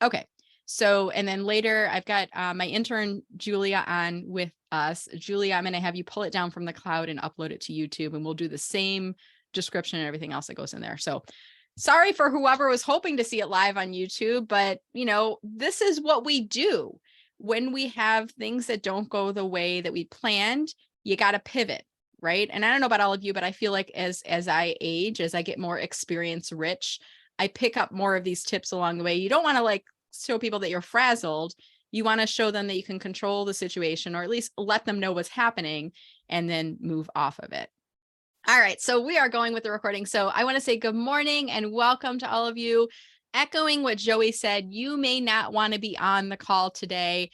Okay. So, and then later I've got my intern Julia on with us. Julia, I'm going to have you pull it down from the cloud and upload it to YouTube, and we'll do the same description and everything else that goes in there. So sorry for whoever was hoping to see it live on YouTube, but this is what we do when we have things that don't go the way that we planned. You got to pivot, right? And I don't know about all of you, but I feel like as I age, as I get more experience rich, I pick up more of these tips along the way. You don't want to show people that you're frazzled. You want to show them that you can control the situation, or at least let them know what's happening, and then move off of it. All right, so we are going with the recording. So I want to say good morning and welcome to all of you. Echoing what Joey said, you may not want to be on the call today.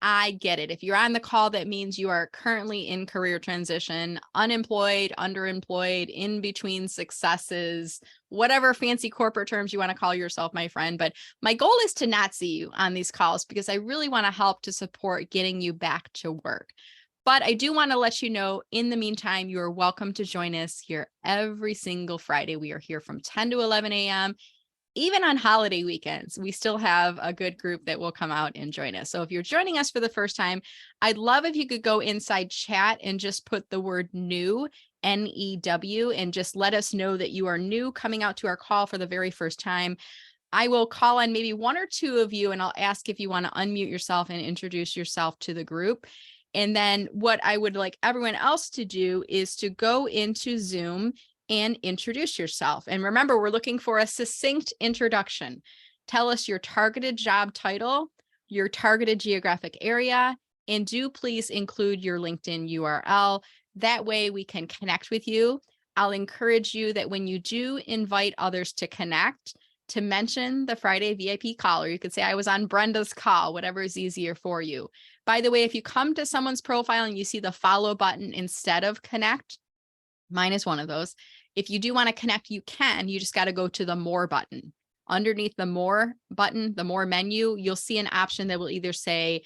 I get it. If you're on the call, that means you are currently in career transition, unemployed, underemployed, in between successes, whatever fancy corporate terms you want to call yourself, my friend. But my goal is to not see you on these calls, because I really want to help to support getting you back to work. But I do want to let you know, in the meantime, you are welcome to join us here every single Friday. We are here from 10 to 11 a.m. Even on holiday weekends, we still have a good group that will come out and join us. So if you're joining us for the first time, I'd love if you could go inside chat and just put the word new, NEW, and just let us know that you are new, coming out to our call for the very first time. I will call on maybe one or two of you, and I'll ask if you want to unmute yourself and introduce yourself to the group. And then what I would like everyone else to do is to go into Zoom and introduce yourself. And remember, we're looking for a succinct introduction. Tell us your targeted job title, your targeted geographic area, and do please include your LinkedIn URL. That way we can connect with you. I'll encourage you that when you do invite others to connect, to mention the Friday VIP call, or you could say, I was on Brenda's call, whatever is easier for you. By the way, if you come to someone's profile and you see the follow button instead of connect, mine is one of those. If you do want to connect, you can. You just got to go to the more button. Underneath the more button, the more menu, you'll see an option that will either say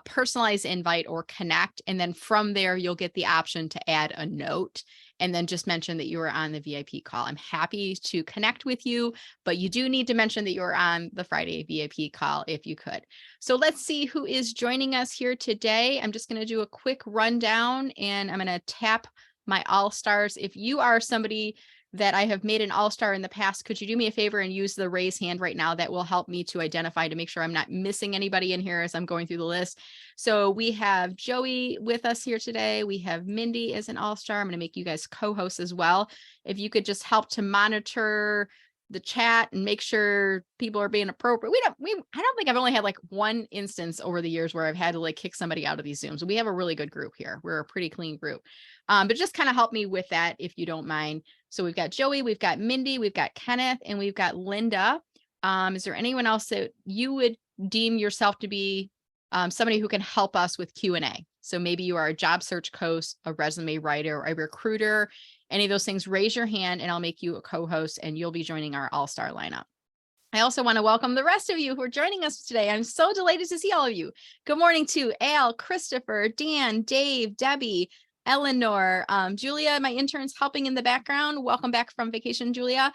personalized invite or connect. And then from there, you'll get the option to add a note, and then just mention that you were on the VIP call. I'm happy to connect with you, but you do need to mention that you're on the Friday VIP call if you could. So let's see who is joining us here today. I'm just going to do a quick rundown, and I'm going to tap my all-stars. If you are somebody that I have made an all-star in the past, could you do me a favor and use the raise hand right now? That will help me to identify, to make sure I'm not missing anybody in here as I'm going through the list. So we have Joey with us here today. We have Mindy as an all-star. I'm going to make you guys co-hosts as well. If you could just help to monitor the chat and make sure people are being appropriate. I don't think I've only had like one instance over the years where I've had to kick somebody out of these Zooms. We have a really good group here. We're a pretty clean group. But just kind of help me with that if you don't mind. So we've got Joey, we've got Mindy, we've got Kenneth, and we've got Linda. Is there anyone else that you would deem yourself to be somebody who can help us with Q&A? So maybe you are a job search coach, a resume writer, a recruiter, any of those things, raise your hand and I'll make you a co-host and you'll be joining our all-star lineup. I also want to welcome the rest of you who are joining us today. I'm so delighted to see all of you. Good morning to Al, Christopher, Dan, Dave, Debbie, Eleanor, Julia, my intern's helping in the background. Welcome back from vacation, Julia.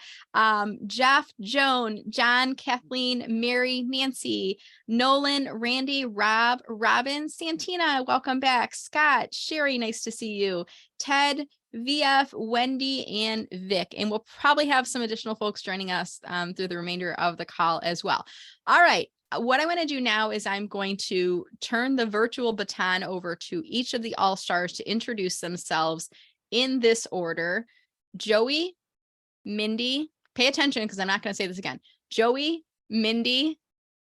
Jeff, Joan, John, Kathleen, Mary, Nancy, Nolan, Randy, Rob, Robin, Santina, welcome back. Scott, Sherry, nice to see you. Ted, VF, Wendy, and Vic. And we'll probably have some additional folks joining us through the remainder of the call as well. All right. What I want to do now is I'm going to turn the virtual baton over to each of the all-stars to introduce themselves in this order. Joey, Mindy, pay attention because I'm not going to say this again. Joey, Mindy,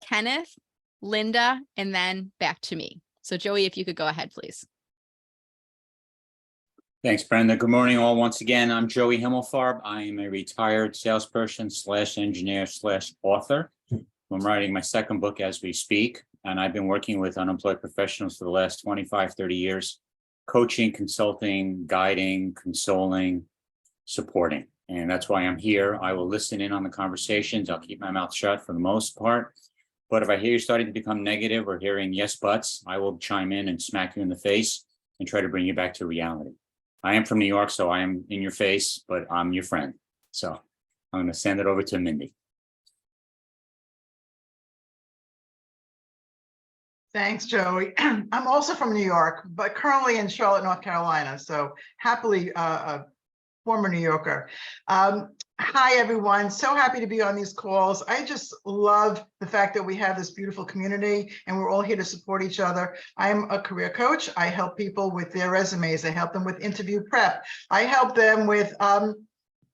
Kenneth, Linda, and then back to me. So Joey, if you could go ahead, please. Thanks, Brenda. Good morning, all. Once again, I'm Joey Himmelfarb. I am a retired salesperson / engineer / author. I'm writing my second book as we speak, and I've been working with unemployed professionals for the last 25, 30 years, coaching, consulting, guiding, consoling, supporting. And that's why I'm here. I will listen in on the conversations. I'll keep my mouth shut for the most part. But if I hear you starting to become negative or hearing yes buts, I will chime in and smack you in the face and try to bring you back to reality. I am from New York, so I am in your face, but I'm your friend. So I'm going to send it over to Mindy. Thanks, Joey. I'm also from New York, but currently in Charlotte, North Carolina. So happily a former New Yorker. Hi, everyone. So happy to be on these calls. I just love the fact that we have this beautiful community and we're all here to support each other. I'm a career coach. I help people with their resumes. I help them with interview prep. I help them with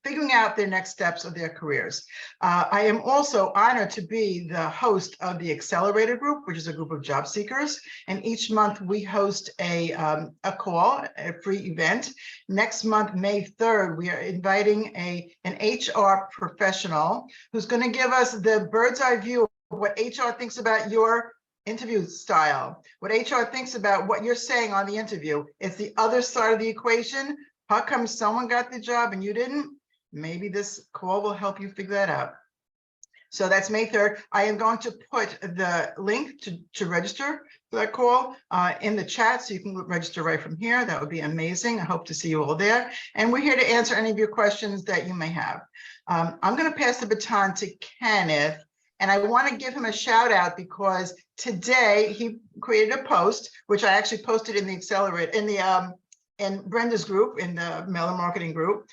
figuring out their next steps of their careers. I am also honored to be the host of the Accelerator Group, which is a group of job seekers. And each month we host a call, a free event. Next month, May 3rd, we are inviting an HR professional who's going to give us the bird's eye view of what HR thinks about your interview style, what HR thinks about what you're saying on the interview. It's the other side of the equation. How come someone got the job and you didn't? Maybe this call will help you figure that out. So that's May 3rd. I am going to put the link to register for that call in the chat, so you can register right from here. That would be amazing. I hope to see you all there. And we're here to answer any of your questions that you may have. I'm going to pass the baton to Kenneth, and I want to give him a shout out because today he created a post, which I actually posted in the Accelerate, in Brenda's group, in the Meller Marketing group.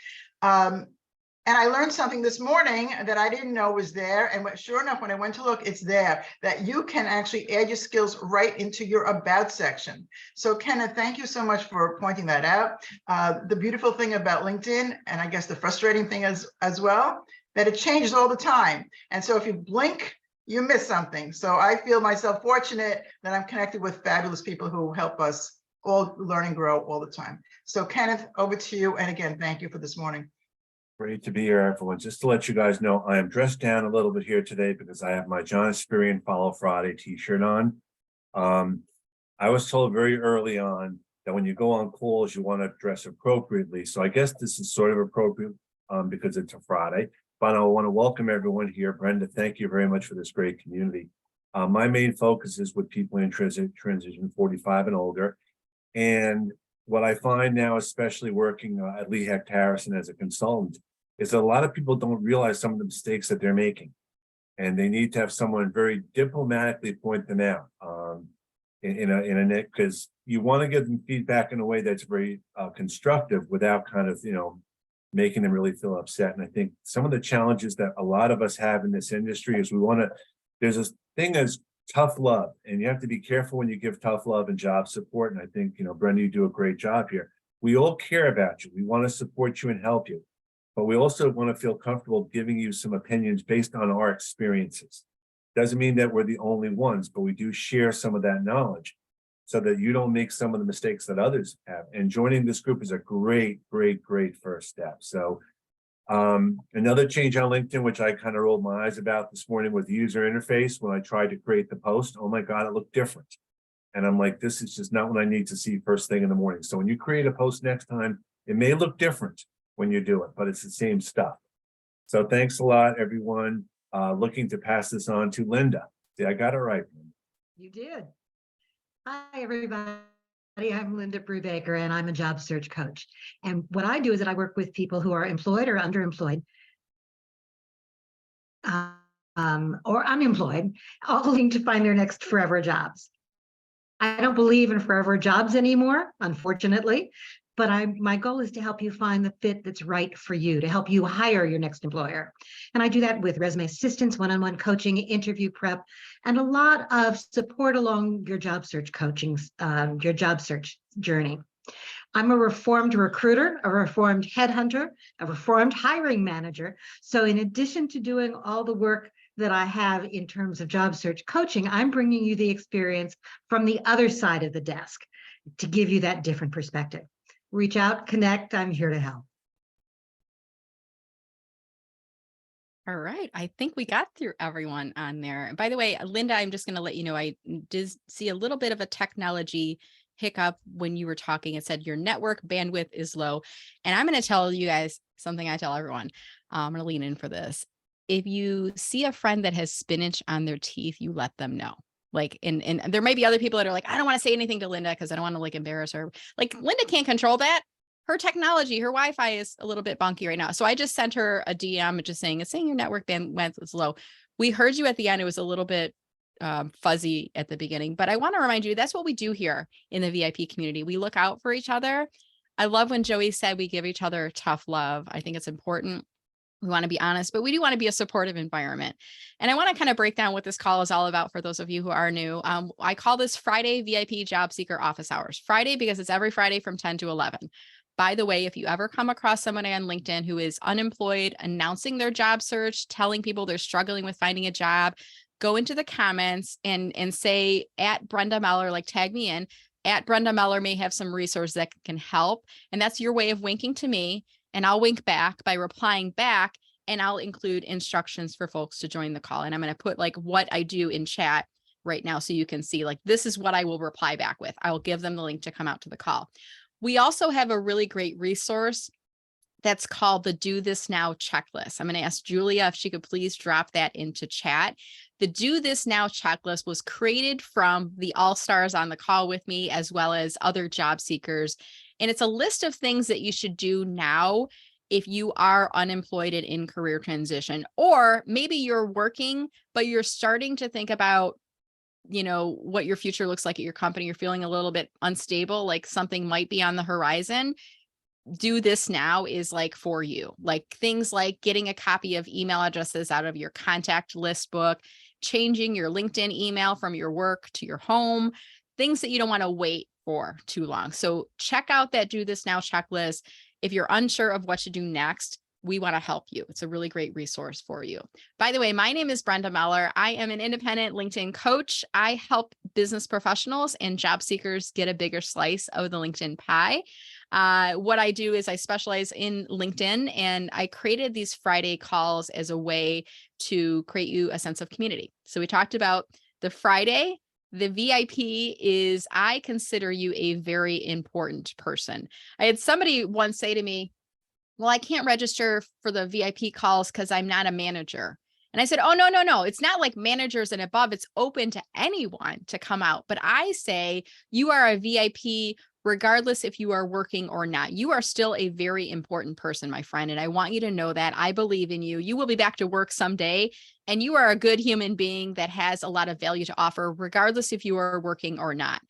And I learned something this morning that I didn't know was there. And sure enough, when I went to look, it's there, that you can actually add your skills right into your About section. So Kenneth, thank you so much for pointing that out. The beautiful thing about LinkedIn, and I guess the frustrating thing as well, that it changes all the time. And so if you blink, you miss something. So I feel myself fortunate that I'm connected with fabulous people who help us all learn and grow all the time. So Kenneth, over to you. And again, thank you for this morning. Great to be here, everyone. Just to let you guys know, I am dressed down a little bit here today because I have my John Spirian Follow Friday t-shirt on. I was told very early on that when you go on calls, you want to dress appropriately. So I guess this is sort of appropriate because it's a Friday. But I want to welcome everyone here. Brenda, thank you very much for this great community. My main focus is with people in transition 45 and older. And what I find now, especially working at Lee Hecht Harrison as a consultant, is that a lot of people don't realize some of the mistakes that they're making. And they need to have someone very diplomatically point them out because you want to give them feedback in a way that's very constructive without kind of, making them really feel upset. And I think some of the challenges that a lot of us have in this industry is there's this thing as tough love, and you have to be careful when you give tough love and job support. And I think, Brenda, you do a great job here. We all care about you. We want to support you and help you, but we also want to feel comfortable giving you some opinions based on our experiences. Doesn't mean that we're the only ones, but we do share some of that knowledge so that you don't make some of the mistakes that others have. And joining this group is a great, great, great first step. So another change on LinkedIn, which I kind of rolled my eyes about this morning, with the user interface. When I tried to create the post, oh my God, it looked different. And I'm like, this is just not what I need to see first thing in the morning. So when you create a post next time, it may look different when you do it, but it's the same stuff. So thanks a lot, everyone. Looking to pass this on to Linda. See, I got it right. You did. Hi, everybody. I'm Linda Brubaker, and I'm a job search coach. And what I do is that I work with people who are employed or underemployed, or unemployed, all looking to find their next forever jobs. I don't believe in forever jobs anymore, unfortunately, but my goal is to help you find the fit that's right for you, to help you hire your next employer. And I do that with resume assistance, one-on-one coaching, interview prep, and a lot of support along your job search coaching, your job search journey. I'm a reformed recruiter, a reformed headhunter, a reformed hiring manager. So in addition to doing all the work that I have in terms of job search coaching, I'm bringing you the experience from the other side of the desk to give you that different perspective. Reach out, connect. I'm here to help. All right. I think we got through everyone on there. By the way, Linda, I'm just going to let you know, I did see a little bit of a technology hiccup when you were talking. It said your network bandwidth is low. And I'm going to tell you guys something I tell everyone. I'm going to lean in for this. If you see a friend that has spinach on their teeth, you let them know. Like, and there may be other people that are like, I don't want to say anything to Linda because I don't want to like embarrass her. Like, Linda can't control that. Her technology, her Wi-Fi is a little bit bunky right now. So I just sent her a DM just saying, it's saying your network bandwidth is low. We heard you at the end. It was a little bit fuzzy at the beginning, but I want to remind you that's what we do here in the VIP community. We look out for each other. I love when Joey said we give each other tough love. I think it's important. We want to be honest, but we do want to be a supportive environment. And I want to kind of break down what this call is all about for those of you who are new. I call this Friday VIP Job Seeker Office Hours. Friday because it's every Friday from 10 to 11. By the way, if you ever come across somebody on LinkedIn who is unemployed, announcing their job search, telling people they're struggling with finding a job, go into the comments and say at Brenda Meller, like tag me in, at Brenda Meller may have some resources that can help. And that's your way of winking to me. And I'll wink back by replying back, and I'll include instructions for folks to join the call. And I'm going to put like what I do in chat right now so you can see like this is what I will reply back with. I will give them the link to come out to the call. We also have a really great resource that's called the Do This Now checklist. I'm going to ask Julia if she could please drop that into chat. The Do This Now checklist was created from the all-stars on the call with me, as well as other job seekers. And it's a list of things that you should do now if you are unemployed and in career transition, or maybe you're working, but you're starting to think about, you know, what your future looks like at your company. You're feeling a little bit unstable, like something might be on the horizon. Do This Now is like for you, like things like getting a copy of email addresses out of your contact list book, changing your LinkedIn email from your work to your home, things that you don't want to wait for too long. So check out that Do This Now checklist. If you're unsure of what to do next, we want to help you. It's a really great resource for you. By the way, my name is Brenda Meller. I am an independent LinkedIn coach. I help business professionals and job seekers get a bigger slice of the LinkedIn pie. What I do is I specialize in LinkedIn, and I created these Friday calls as a way to create you a sense of community. So we talked about the Friday. The VIP is, I consider you a very important person. I had somebody once say to me, well, I can't register for the VIP calls because I'm not a manager. And I said, oh, no. It's not like managers and above. It's open to anyone to come out. But I say you are a VIP regardless if you are working or not. You are still a very important person, my friend. And I want you to know that I believe in you. You will be back to work someday. And you are a good human being that has a lot of value to offer, regardless if you are working or not.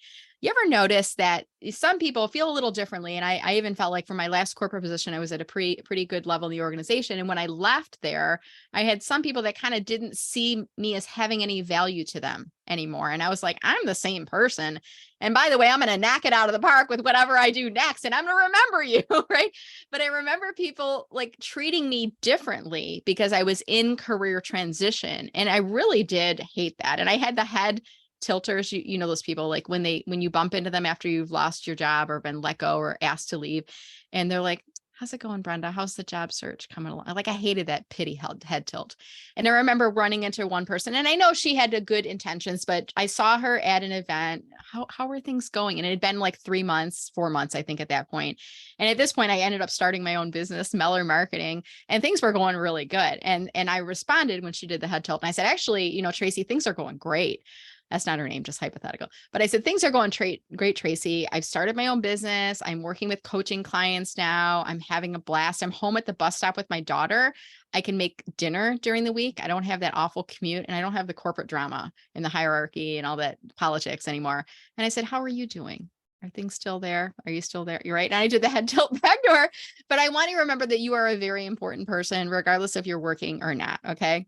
You ever notice that some people feel a little differently? And I even felt like for my last corporate position, I was at a pretty good level in the organization. And when I left there, I had some people that kind of didn't see me as having any value to them anymore. And I was like, I'm the same person. And by the way, I'm going to knock it out of the park with whatever I do next. And I'm going to remember you, right? But I remember people like treating me differently because I was in career transition. And I really did hate that. And I had the head tilters, you know, those people like when you bump into them after you've lost your job or been let go or asked to leave, and they're like, how's it going, Brenda? How's the job search coming along? Like I hated that pity head tilt. And I remember running into one person, and I know she had good intentions, but I saw her at an event. How were things going? And it had been like 4 months, I think at that point. And at this point I ended up starting my own business, Meller Marketing, and things were going really good. And I responded when she did the head tilt. And I said, actually, you know, Tracy, things are going great. That's not her name, just hypothetical. But I said, things are going great, Tracy. I've started my own business. I'm working with coaching clients now. I'm having a blast. I'm home at the bus stop with my daughter. I can make dinner during the week. I don't have that awful commute, and I don't have the corporate drama and the hierarchy and all that politics anymore. And I said, how are you doing? Are things still there? Are you still there? You're right. And I did the head tilt back to her. But I want you to remember that you are a very important person, regardless if you're working or not. Okay.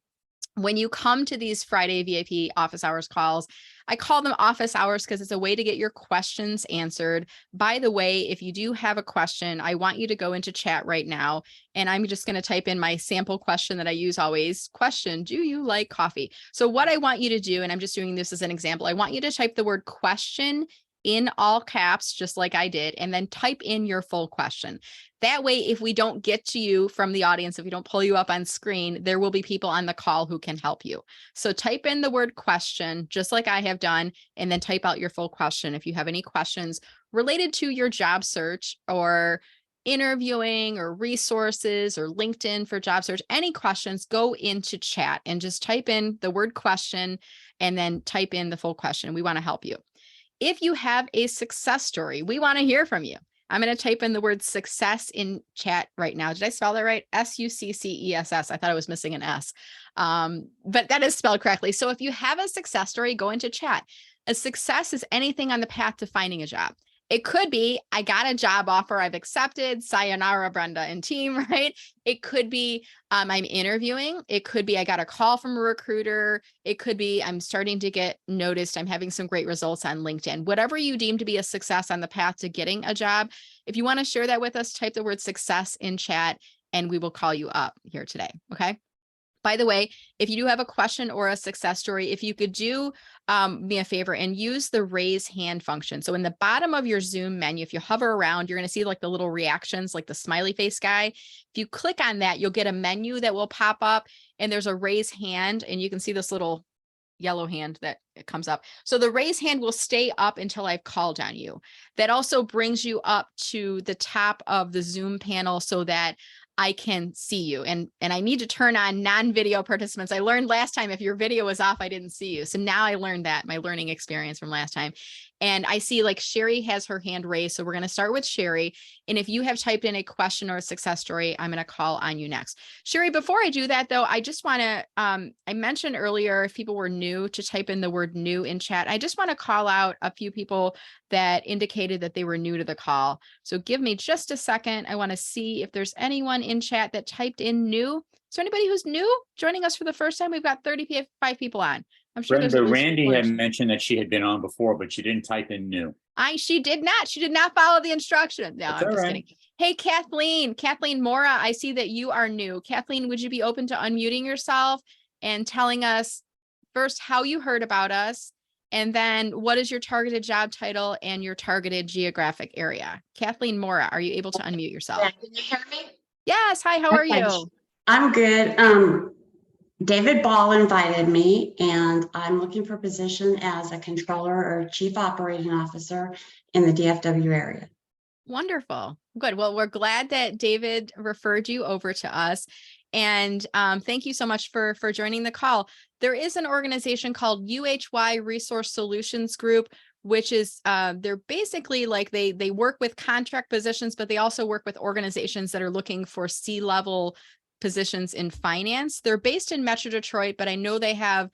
When you come to these Friday VIP office hours calls, I call them office hours because it's a way to get your questions answered. By the way, if you do have a question, I want you to go into chat right now, and I'm just going to type in my sample question that I use always. Question, do you like coffee? So what I want you to do, and I'm just doing this as an example, I want you to type the word question in all caps, just like I did, and then type in your full question. That way, if we don't get to you from the audience, if we don't pull you up on screen, there will be people on the call who can help you. So type in the word question, just like I have done, and then type out your full question. If you have any questions related to your job search or interviewing or resources or LinkedIn for job search, any questions, go into chat and just type in the word question and then type in the full question. We want to help you. If you have a success story, we want to hear from you. I'm going to type in the word success in chat right now. Did I spell that right? SUCCESS. I thought I was missing an S. But that is spelled correctly. So if you have a success story, go into chat. A success is anything on the path to finding a job. It could be, I got a job offer, I've accepted, sayonara, Brenda and team, right? It could be, I'm interviewing. It could be, I got a call from a recruiter. It could be, I'm starting to get noticed. I'm having some great results on LinkedIn. Whatever you deem to be a success on the path to getting a job. If you want to share that with us, type the word success in chat and we will call you up here today. Okay. By the way, if you do have a question or a success story, if you could do me a favor and use the raise hand function. So in the bottom of your Zoom menu, if you hover around, you're going to see like the little reactions, like the smiley face guy. If you click on that, you'll get a menu that will pop up and there's a raise hand and you can see this little yellow hand that it comes up. So the raise hand will stay up until I've called on you. That also brings you up to the top of the Zoom panel so that I can see you. And I need to turn on non-video participants. I learned last time, if your video was off, I didn't see you. So now I learned that, my learning experience from last time. And I see like Sherry has her hand raised. So we're going to start with Sherry. And if you have typed in a question or a success story, I'm going to call on you next. Sherry, before I do that though, I just want to, I mentioned earlier, if people were new, to type in the word new in chat. I just want to call out a few people that indicated that they were new to the call. So give me just a second. I want to see if there's anyone in chat that typed in new. Is there anybody who's new joining us for the first time? We've got 35 people on. I'm sure there's Brenda, at least Randy one or had two. mentioned that she had been on before, but she didn't type in new. She did not follow the instruction. No, That's I'm all just right. kidding. Hey, Kathleen Mora, I see that you are new. Kathleen, would you be open to unmuting yourself and telling us first how you heard about us? And then what is your targeted job title and your targeted geographic area? Kathleen Mora, are you able to unmute yourself? Yeah, can you hear me? Yes. Hi, how are Okay. you? I'm good. David Ball invited me, and I'm looking for a position as a controller or chief operating officer in the DFW area. Wonderful. Good. Well, we're glad that David referred you over to us. And thank you so much for joining the call. There is an organization called UHY Resource Solutions Group, which is they're basically like they work with contract positions, but they also work with organizations that are looking for C-level positions in finance. They're based in Metro Detroit, but I know they have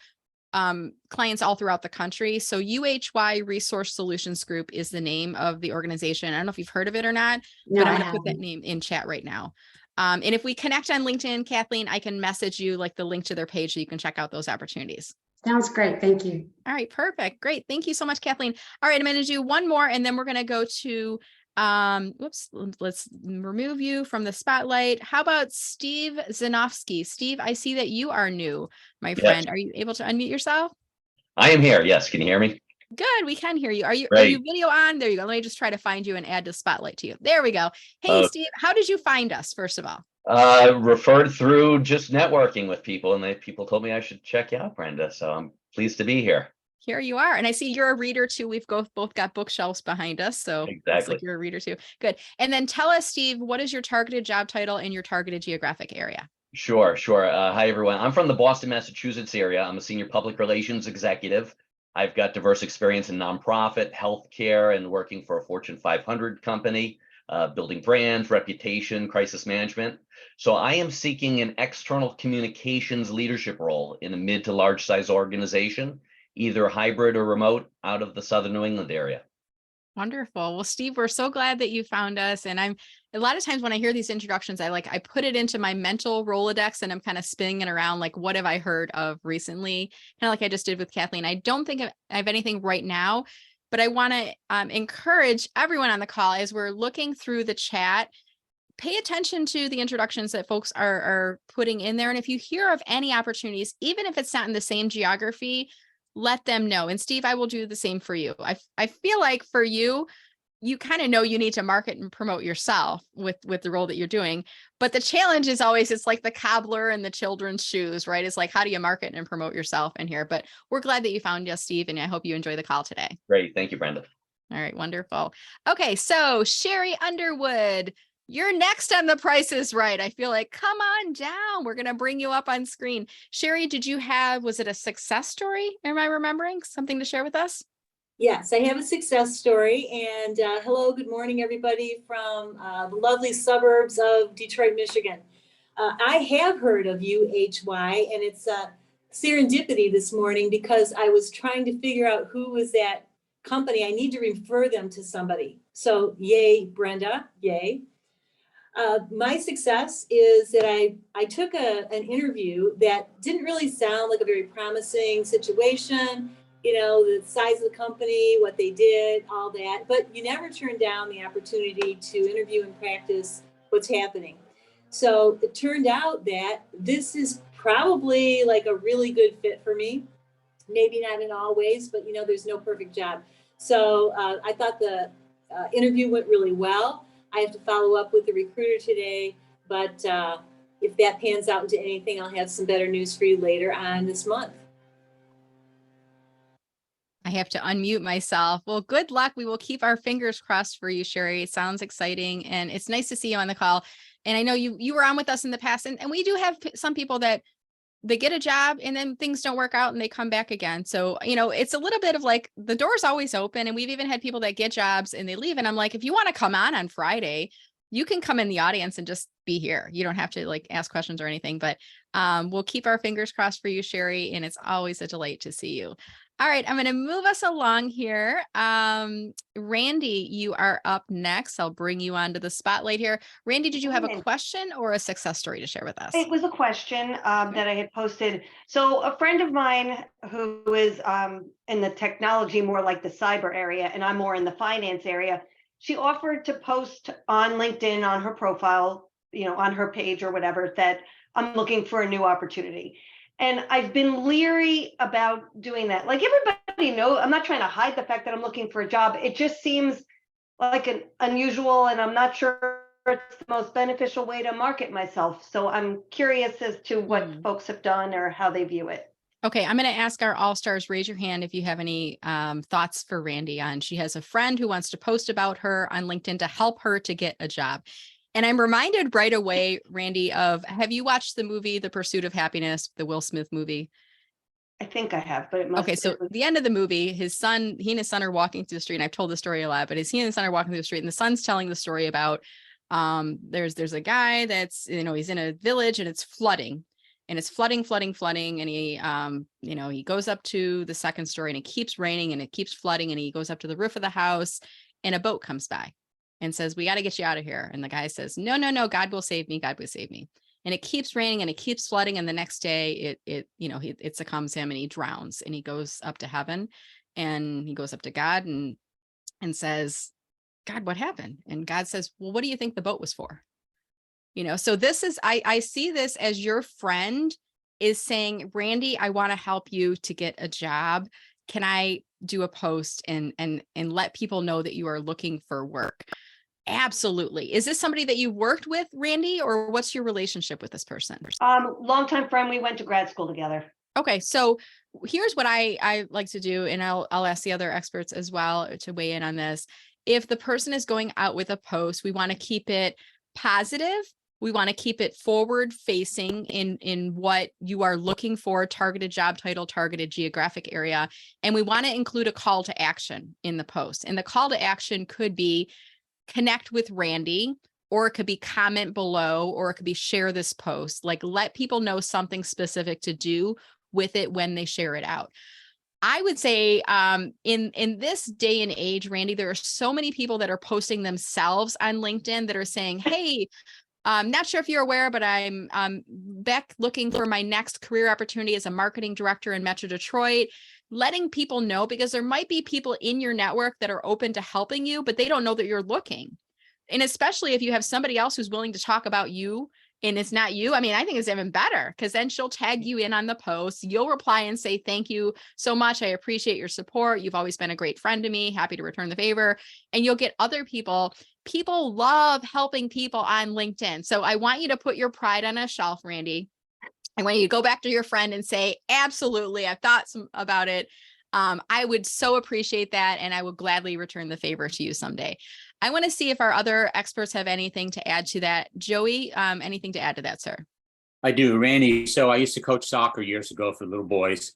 clients all throughout the country. So UHY Resource Solutions Group is the name of the organization. I don't know if you've heard of it or not, No, but I'm I going to put that haven't. name in chat right now. And if we connect on LinkedIn, Kathleen, I can message you like the link to their page so you can check out those opportunities. Sounds great. Thank you. All right, perfect. Great. Thank you so much, Kathleen. All right, I'm going to do one more and then we're going to go to let's remove you from the spotlight. How about Steve Zanofsky? Steve, I see that you are new, my friend. Are you able to unmute yourself? I am here. Yes. Can you hear me? Good. We can hear you. Are you Great. video on? There you go. Let me just try to find you and add the spotlight to you. There we go. Hey, Oh. Steve, how did you find us, first of all? Referred through just networking with people, and people told me I should check you out, Brenda. So I'm pleased to be here. Here you are. And I see you're a reader too. We've both got bookshelves behind us. So looks Exactly. like you're a reader too. Good. And then tell us, Steve, what is your targeted job title and your targeted geographic area? Sure. Hi, everyone. I'm from the Boston, Massachusetts area. I'm a senior public relations executive. I've got diverse experience in nonprofit, healthcare, and working for a Fortune 500 company, building brands, reputation, crisis management. So I am seeking an external communications leadership role in a mid to large size organization, either hybrid or remote, out of the Southern New England area. Wonderful. Well, Steve, we're so glad that you found us. And I'm a lot of times when I hear these introductions, I put it into my mental Rolodex and I'm kind of spinning it around. Like, what have I heard of recently? Kind of like I just did with Kathleen. I don't think I have anything right now, but I want to encourage everyone on the call as we're looking through the chat, pay attention to the introductions that folks are putting in there. And if you hear of any opportunities, even if it's not in the same geography, let them know. And Steve, I will do the same for you. I feel like for you, you kind of know you need to market and promote yourself with the role that you're doing. But the challenge is always, it's like the cobbler and the children's shoes, right? It's like, how do you market and promote yourself in here? But we're glad that you found us, Steve, and I hope you enjoy the call today. Great. Thank you, Brenda. All right, wonderful. Okay, so Sherry Underwood, you're next on The Price is Right. I feel like, come on down. We're going to bring you up on screen. Sherry, was it a success story? Am I remembering something to share with us? Yes, I have a success story. And hello, good morning, everybody from the lovely suburbs of Detroit, Michigan. I have heard of UHY, and it's serendipity this morning because I was trying to figure out who was that company. I need to refer them to somebody. So yay, Brenda, yay. My success is that I took an interview that didn't really sound like a very promising situation, you know, the size of the company, what they did, all that, but you never turn down the opportunity to interview and practice what's happening. So it turned out that this is probably like a really good fit for me. Maybe not in all ways, but you know, there's no perfect job. So I thought the interview went really well. I have to follow up with the recruiter today, but if that pans out into anything, I'll have some better news for you later on this month. I have to unmute myself. Well, good luck. We will keep our fingers crossed for you, Sherry. It sounds exciting, and it's nice to see you on the call. And I know you were on with us in the past, and we do have some people that they get a job and then things don't work out and they come back again. So, you know, it's a little bit of like the door's always open, and we've even had people that get jobs and they leave. And I'm like, if you want to come on Friday, you can come in the audience and just be here. You don't have to like ask questions or anything, but we'll keep our fingers crossed for you, Sherry. And it's always a delight to see you. All right, I'm going to move us along here. Randy, you are up next. I'll bring you onto the spotlight here. Randy, did you have a question or a success story to share with us? It was a question that I had posted. So a friend of mine who is in the technology, more like the cyber area, and I'm more in the finance area, she offered to post on LinkedIn on her profile, you know, on her page or whatever, that I'm looking for a new opportunity. And I've been leery about doing that. Like everybody knows, I'm not trying to hide the fact that I'm looking for a job. It just seems like an unusual, and I'm not sure it's the most beneficial way to market myself. So I'm curious as to what folks have done or how they view it. Okay, I'm going to ask our all-stars, raise your hand if you have any thoughts for Randy on. She has a friend who wants to post about her on LinkedIn to help her to get a job. And I'm reminded right away, Randy, of, have you watched the movie, The Pursuit of Happiness, the Will Smith movie? I think I have, but it must. Okay, so the end of the movie, he and his son are walking through the street, and I've told the story a lot, but he and his son are walking through the street, and the son's telling the story about there's a guy that's, you know, he's in a village and it's flooding. And it's flooding. And he, you know, he goes up to the second story and it keeps raining and it keeps flooding. And he goes up to the roof of the house and a boat comes by and says, we got to get you out of here. And the guy says, no, God will save me. God will save me. And it keeps raining and it keeps flooding. And the next day it succumbs him and he drowns, and he goes up to heaven and he goes up to God and says, God, what happened? And God says, well, what do you think the boat was for? You know, so this is, I see this as your friend is saying, Randy, I want to help you to get a job. Can I do a post and let people know that you are looking for work? Absolutely. Is this somebody that you worked with, Randy, or what's your relationship with this person? Longtime friend. We went to grad school together. Okay, so here's what I like to do, and I'll ask the other experts as well to weigh in on this. If the person is going out with a post, we want to keep it positive. We want to keep it forward facing in what you are looking for, targeted job title, targeted geographic area. And we want to include a call to action in the post. And the call to action could be connect with Randy, or it could be comment below, or it could be share this post. Like, let people know something specific to do with it when they share it out. I would say in this day and age, Randy, there are so many people that are posting themselves on LinkedIn that are saying, hey, I'm not sure if you're aware, but I'm back looking for my next career opportunity as a marketing director in Metro Detroit, letting people know, because there might be people in your network that are open to helping you, but they don't know that you're looking. And especially if you have somebody else who's willing to talk about you and it's not you, I mean, I think it's even better, because then she'll tag you in on the post. You'll reply and say, thank you so much. I appreciate your support. You've always been a great friend to me. Happy to return the favor. And you'll get other people. People love helping people on LinkedIn. So I want you to put your pride on a shelf, Randy. I want you to go back to your friend and say, absolutely, I've thought about it. I would so appreciate that. And I will gladly return the favor to you someday. I want to see if our other experts have anything to add to that. Joey, anything to add to that, sir? I do, Randy. So I used to coach soccer years ago for little boys.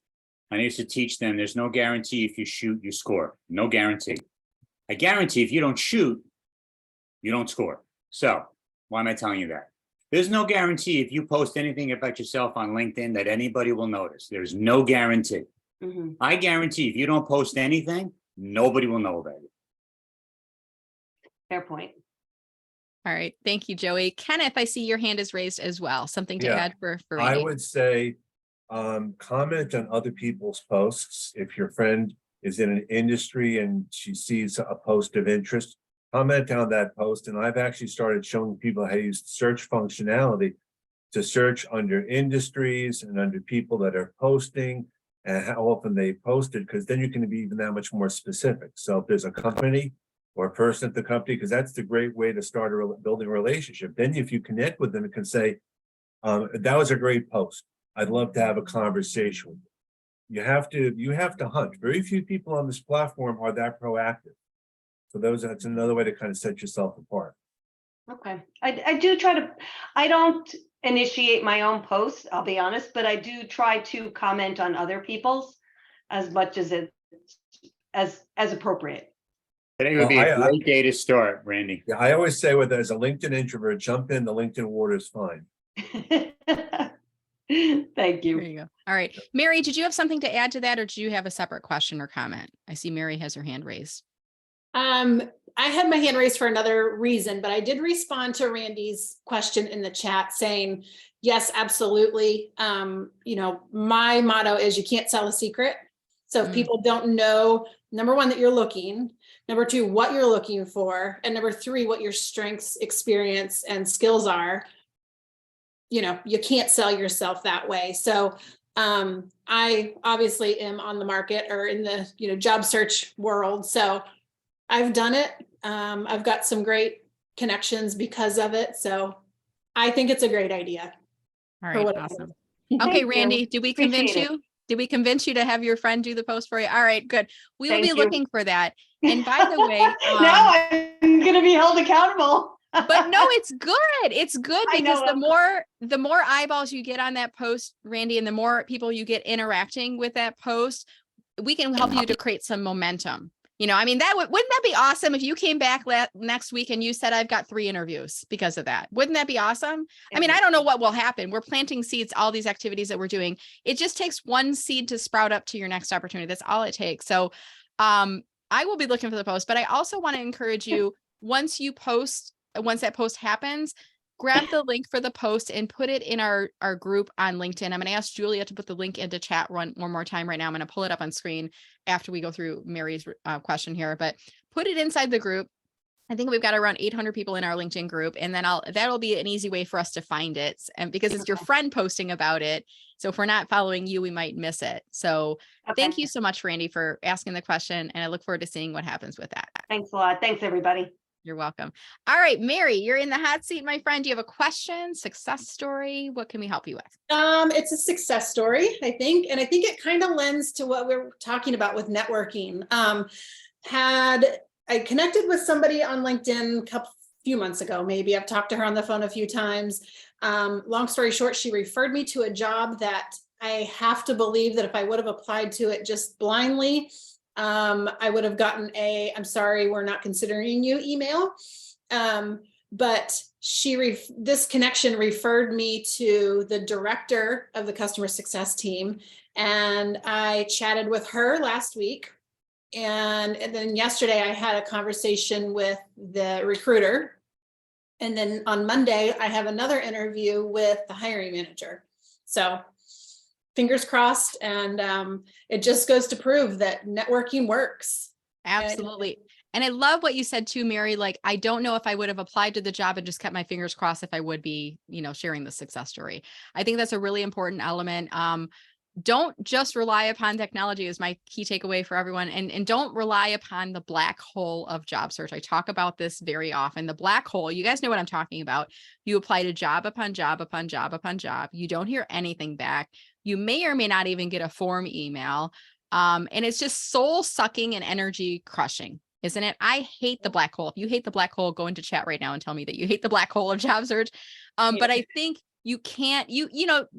And I used to teach them, there's no guarantee if you shoot, you score. No guarantee. I guarantee if you don't shoot, you don't score. So why am I telling you that? There's no guarantee if you post anything about yourself on LinkedIn that anybody will notice. There's no guarantee. Mhm. I guarantee if you don't post anything, nobody will know about it. Fair point. All right. Thank you, Joey. Kenneth, I see your hand is raised as well. Something to Yeah, add for I Randy. would say, comment on other people's posts. If your friend is in an industry and she sees a post of interest, comment on that post. And I've actually started showing people how to use search functionality to search under industries and under people that are posting and how often they posted, because then you can be even that much more specific. So if there's a company or a person at the company, because that's the great way to start building a relationship. Then if you connect with them, it can say, that was a great post. I'd love to have a conversation with you. You have to hunt. Very few people on this platform are that proactive. So that's another way to kind of set yourself apart. Okay, I do try to, I don't initiate my own posts, I'll be honest, but I do try to comment on other people's as much as as appropriate. Today would be a great day to start, Randy. Yeah, I always say as a LinkedIn introvert, jump in, the LinkedIn water is fine. Thank There you. you go. All right. Mary, did you have something to add to that, or do you have a separate question or comment? I see Mary has her hand raised. I had my hand raised for another reason, but I did respond to Randy's question in the chat saying, yes, absolutely. My motto is you can't sell a secret. So if people don't know, number one, that you're looking, number two, what you're looking for, and number three, what your strengths, experience, and skills are, you can't sell yourself that way. So I obviously am on the market or in the, job search world. So I've done it. I've got some great connections because of it. So I think it's a great idea. All For right. what it's Awesome. Thank Okay, you. Randy, did we convince Appreciate it. you? Did we convince you to have your friend do the post for you? All right, good. We will Thank be you. looking for that. And by the way, now I'm going to be held accountable. but no, it's good. It's good I because know. the more eyeballs you get on that post, Randy, and the more people you get interacting with that post, we can help you to create some momentum. Wouldn't that be awesome if you came back next week and you said, I've got 3 interviews because of that? Wouldn't that be awesome? I don't know what will happen. We're planting seeds, all these activities that we're doing. It just takes one seed to sprout up to your next opportunity. That's all it takes. So I will be looking for the post, but I also want to encourage you, once that post happens, grab the link for the post and put it in our group on LinkedIn. I'm going to ask Julia to put the link into chat one more time right now. I'm going to pull it up on screen after we go through Mary's question here, but put it inside the group. I think we've got around 800 people in our LinkedIn group, and then that'll be an easy way for us to find it. And because it's your friend posting about it. So if we're not following you, we might miss it. So Thank you so much, Randy, for asking the question. And I look forward to seeing what happens with that. Thanks a lot. Thanks, everybody. You're welcome. All right, Mary, you're in the hot seat, my friend. Do you have a question, success story? What can we help you with? It's a success story, I think. And I think it kind of lends to what we're talking about with networking. I connected with somebody on LinkedIn a few months ago, maybe. I've talked to her on the phone a few times. Long story short, she referred me to a job that I have to believe that if I would have applied to it just blindly, I would have gotten I'm sorry, we're not considering you email. But this connection referred me to the director of the customer success team. And I chatted with her last week. And then yesterday I had a conversation with the recruiter. And then on Monday, I have another interview with the hiring manager. So fingers crossed. And it just goes to prove that networking works. Absolutely. And I love what you said too, Mary. Like, I don't know if I would have applied to the job and just kept my fingers crossed if I would be, sharing the success story. I think that's a really important element. Don't just rely upon technology is my key takeaway for everyone. And don't rely upon the black hole of job search. I talk about this very often. The black hole, you guys know what I'm talking about. You apply to job upon job upon job upon job. You don't hear anything back. You may or may not even get a form email. And it's just soul sucking and energy crushing, isn't it? I hate the black hole. If you hate the black hole, go into chat right now and tell me that you hate the black hole of job search. But I think You can't,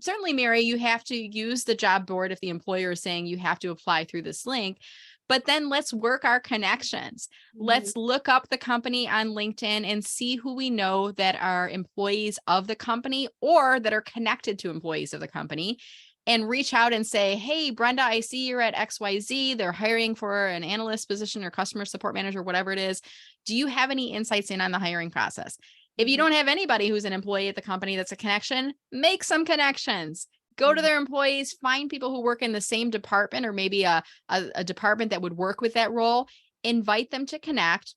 certainly, Mary, you have to use the job board if the employer is saying you have to apply through this link. But then let's work our connections. Let's look up the company on LinkedIn and see who we know that are employees of the company or that are connected to employees of the company, and reach out and say, hey, Brenda, I see you're at XYZ. They're hiring for an analyst position or customer support manager, whatever it is. Do you have any insights in on the hiring process? If you don't have anybody who's an employee at the company that's a connection, make some connections. Go to their employees, find people who work in the same department or maybe a department that would work with that role, invite them to connect.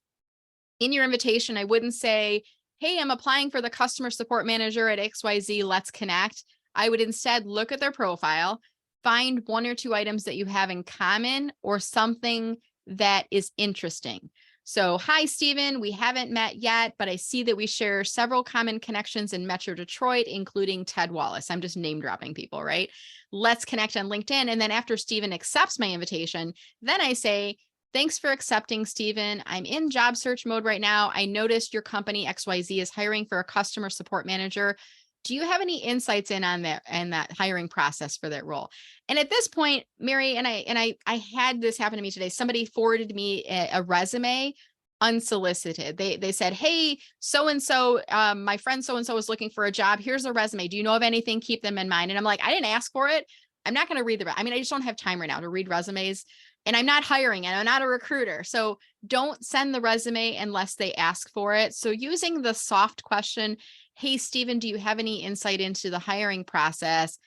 In your invitation, I wouldn't say, hey, I'm applying for the customer support manager at XYZ, let's connect. I would instead look at their profile, find 1 or 2 items that you have in common or something that is interesting. So, hi, Stephen, we haven't met yet, but I see that we share several common connections in Metro Detroit, including Ted Wallace. I'm just name dropping people, right? Let's connect on LinkedIn. And then after Stephen accepts my invitation, then I say, thanks for accepting, Stephen. I'm in job search mode right now. I noticed your company XYZ is hiring for a customer support manager. Do you have any insights in on that and that hiring process for that role? And at this point, Mary, and I had this happen to me today. Somebody forwarded me a resume unsolicited. They said, hey, so-and-so, my friend so-and-so is looking for a job. Here's a resume. Do you know of anything? Keep them in mind. And I'm like, I didn't ask for it. I'm not going to read I just don't have time right now to read resumes, and I'm not hiring and I'm not a recruiter. So don't send the resume unless they ask for it. So using the soft question, hey, Stephen, do you have any insight into the hiring process?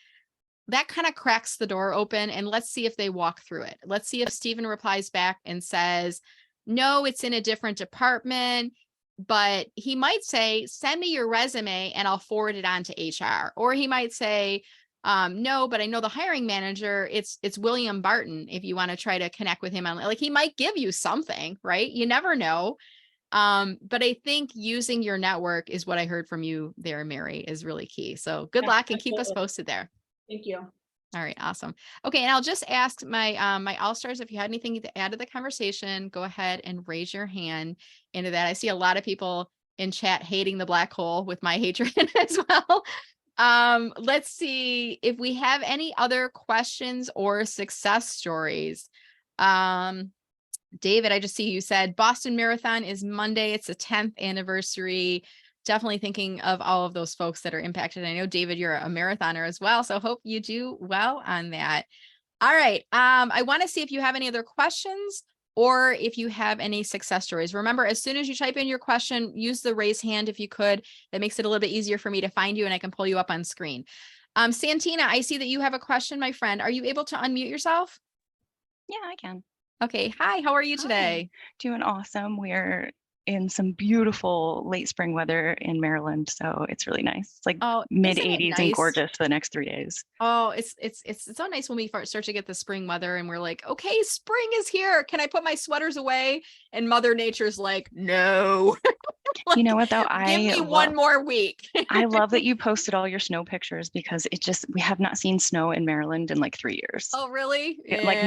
That kind of cracks the door open, and let's see if they walk through it. Let's see if Stephen replies back and says, no, it's in a different department, but he might say, send me your resume and I'll forward it on to HR. Or he might say, no, but I know the hiring manager, it's William Barton. If you want to try to connect with him on, like, he might give you something, right? You never know. But I think using your network is what I heard from you there, Mary, is really key. So good luck and keep us posted there. Thank you. All right, awesome. Okay, and I'll just ask my my all-stars, if you had anything to add to the conversation, go ahead and raise your hand into that. I see a lot of people in chat hating the black hole with my hatred as well. Let's see if we have any other questions or success stories. David, I just see you said Boston Marathon is Monday. It's the 10th anniversary. Definitely thinking of all of those folks that are impacted. I know, David, you're a marathoner as well, so hope you do well on that. All right. I want to see if you have any other questions or if you have any success stories. Remember, as soon as you type in your question, use the raise hand if you could. That makes it a little bit easier for me to find you and I can pull you up on screen. Santina, I see that you have a question, my friend. Are you able to unmute yourself? Yeah, I can. Okay. Hi, how are you today? Doing awesome. We're in some beautiful late spring weather in Maryland, so it's really nice. It's like mid 80s and gorgeous for the next 3 days. Oh, it's so nice when we start to get the spring weather and we're like, okay, spring is here. Can I put my sweaters away? And Mother Nature's like, no. Like, you know what though? Give me one more week. I love that you posted all your snow pictures because we have not seen snow in Maryland in like 3 years. Oh, really? Yeah. Like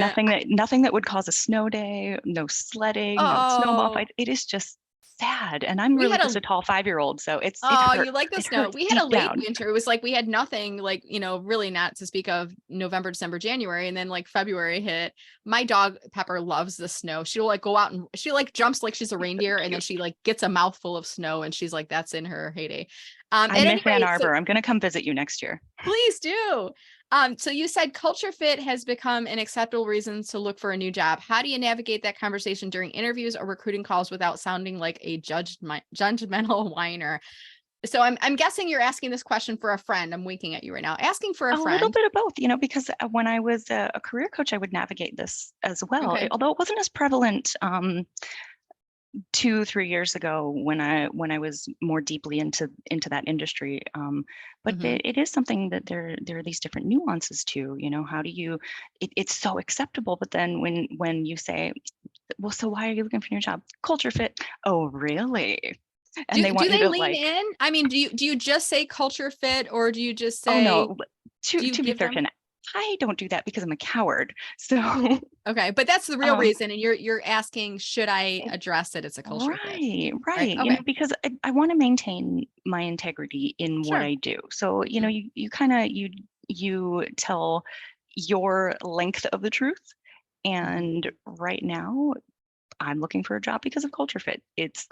nothing that would cause a snow day, no sledding, no snowball fight. It is just sad. And I'm really just a tall 5-year-old. So it hurt. You like the snow. We had a late winter. It was like we had nothing, like, really not to speak of November, December, January. And then like February hit. My dog Pepper loves the snow. She'll like go out and she like jumps like she's a reindeer and then she like gets a mouthful of snow and she's like, that's in her heyday. I miss Ann Arbor. I'm going to come visit you next year. Please do. So you said culture fit has become an acceptable reason to look for a new job. How do you navigate that conversation during interviews or recruiting calls without sounding like a judgmental whiner? So I'm guessing you're asking this question for a friend. I'm winking at you right now. Asking for a friend. A little bit of both, because when I was a career coach, I would navigate this as well. Okay. Although it wasn't as prevalent 2-3 years ago when I was more deeply into that industry. But it is something that there are these different nuances to, how do you, it's so acceptable. But then when you say, well, so why are you looking for a new job? Culture fit. Oh, really? And do they lean in? I mean, do you just say culture fit or do you just say, oh no, to be certain, I don't do that because I'm a coward. So Okay, but that's the real Um, reason. And you're asking, should I address it? It's a culture fit. right. You Okay. know, because I want to maintain my integrity in what Sure. I do. So, you know, you kind of you tell your length of the truth. And right now, I'm looking for a job because of culture fit.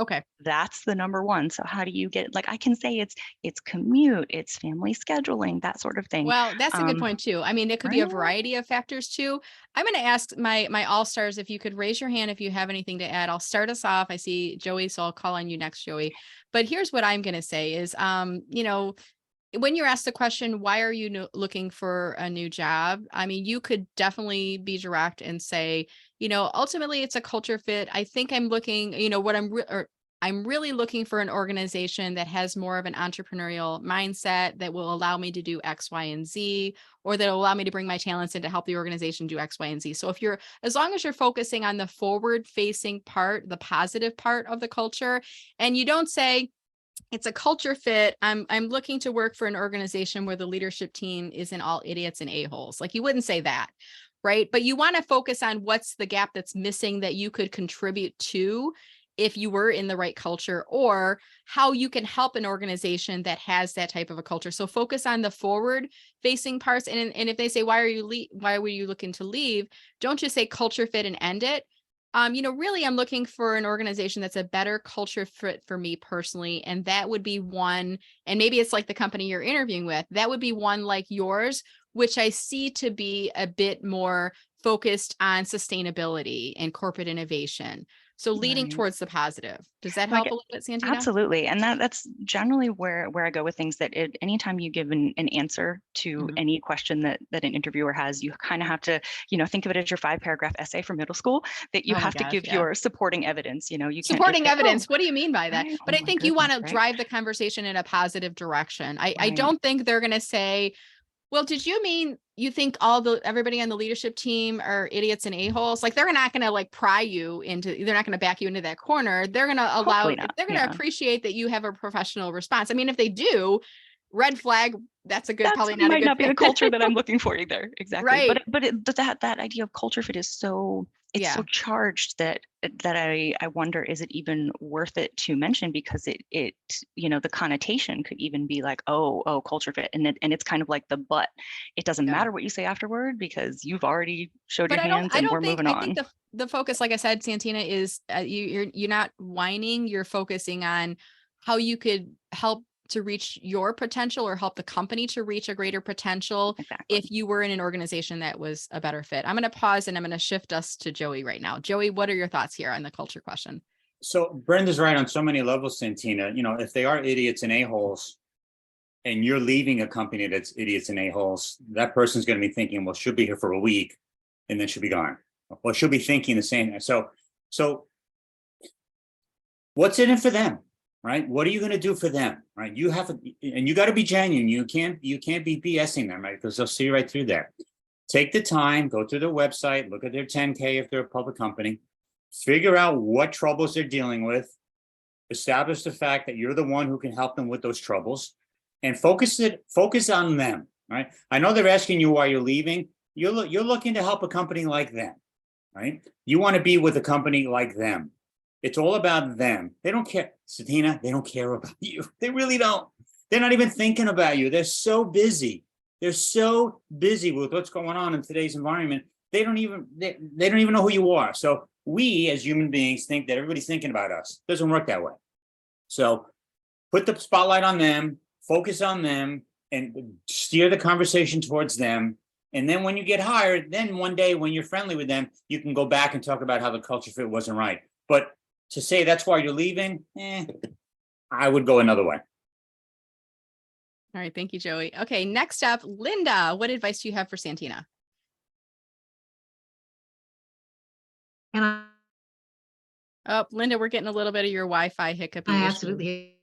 Okay. That's the number one. So how do you get, like, I can say it's commute, it's family scheduling, that sort of thing. Well, that's a good point too. I mean, it could be a right? variety of factors too. I'm going to ask my all-stars if you could raise your hand if you have anything to add. I'll start us off. I see Joey, so I'll call on you next, Joey. But here's what I'm going to say is, you know, when you're asked the question, why are you looking for a new job? I mean, you could definitely be direct and say, you know, ultimately it's a culture fit. I think I'm looking, you know, what I'm really looking for an organization that has more of an entrepreneurial mindset that will allow me to do X, Y, and Z, or that will allow me to bring my talents in to help the organization do X, Y, and Z. So as long as you're focusing on the forward facing part, the positive part of the culture, and you don't say, it's a culture fit. I'm looking to work for an organization where the leadership team isn't all idiots and a-holes. Like, you wouldn't say that, right? But you want to focus on what's the gap that's missing that you could contribute to if you were in the right culture, or how you can help an organization that has that type of a culture. So focus on the forward facing parts. And if they say, why were you looking to leave? Don't just say culture fit and end it. You know, really, I'm looking for an organization that's a better culture fit for me personally. And that would be one, and maybe it's like the company you're interviewing with, that would be one like yours, which I see to be a bit more focused on sustainability and corporate innovation. So leading Right. towards the positive. Does that Like, help a little bit, Santina? absolutely. And that's generally where I go with things, that anytime you give an answer to any question that an interviewer has, you kind of have to, you know, think of it as your 5-paragraph essay from middle school, that you Oh my have to gosh, give yeah. your supporting evidence. You know, you can't just Supporting say, evidence. "Oh, What do you mean by that? right, But oh I my think you want to goodness," right? drive the conversation in a positive direction. I Right. don't think they're going to say, well, did you mean you think everybody on the leadership team are idiots and a-holes? Like, they're not going to like pry you into, they're not going to back you into that corner. They're going to Hopefully not. they're going to Yeah. appreciate that you have a professional response. I mean, if they do, red flag, that's That probably not a might good not be the fit. culture that I'm looking for either. Exactly. Right. But that idea of culture fit is so, it's so Yeah. charged that I wonder, is it even worth it to mention? Because it you know, the connotation could even be like, oh, culture fit, and it's kind of like the but. It doesn't Yeah. matter what you say afterward because you've already showed But your hands and we're moving I on. think the focus, like I said, Santina, is you're not whining, you're focusing on how you could help to reach your potential or help the company to reach a greater potential Exactly. if you were in an organization that was a better fit. I'm going to pause and I'm going to shift us to Joey right now. Joey, what are your thoughts here on the culture question? So Brenda's right on so many levels, Santina. You know, if they are idiots and a-holes, and you're leaving a company that's idiots and a-holes, that person's going to be thinking, well, she'll be here for a week and then she'll be gone. Well, she'll be thinking the same. So what's in it for them, right? What are you going to do for them, right? You have to, and you got to be genuine. You can't be BSing them, right? Because they'll see right through there. Take the time, go to their website, look at their 10K if they're a public company, figure out what troubles they're dealing with, establish the fact that you're the one who can help them with those troubles, and focus on them, right? I know they're asking you why you're leaving. You're looking to help a company like them, right? You want to be with a company like them. It's all about them. They don't care, Santina, they don't care about you. They really don't. They're not even thinking about you. They're so busy. They're so busy with what's going on in today's environment. They don't even know who you are. So we as human beings think that everybody's thinking about us. It doesn't work that way. So put the spotlight on them, focus on them, and steer the conversation towards them. And then when you get hired, then one day when you're friendly with them, you can go back and talk about how the culture fit wasn't right. But to say that's why you're leaving, I would go another way. All right. Thank you, Joey. Okay. Next up, Linda, what advice do you have for Santina? And Oh, Linda, we're getting a little bit of your Wi-Fi hiccup. I absolutely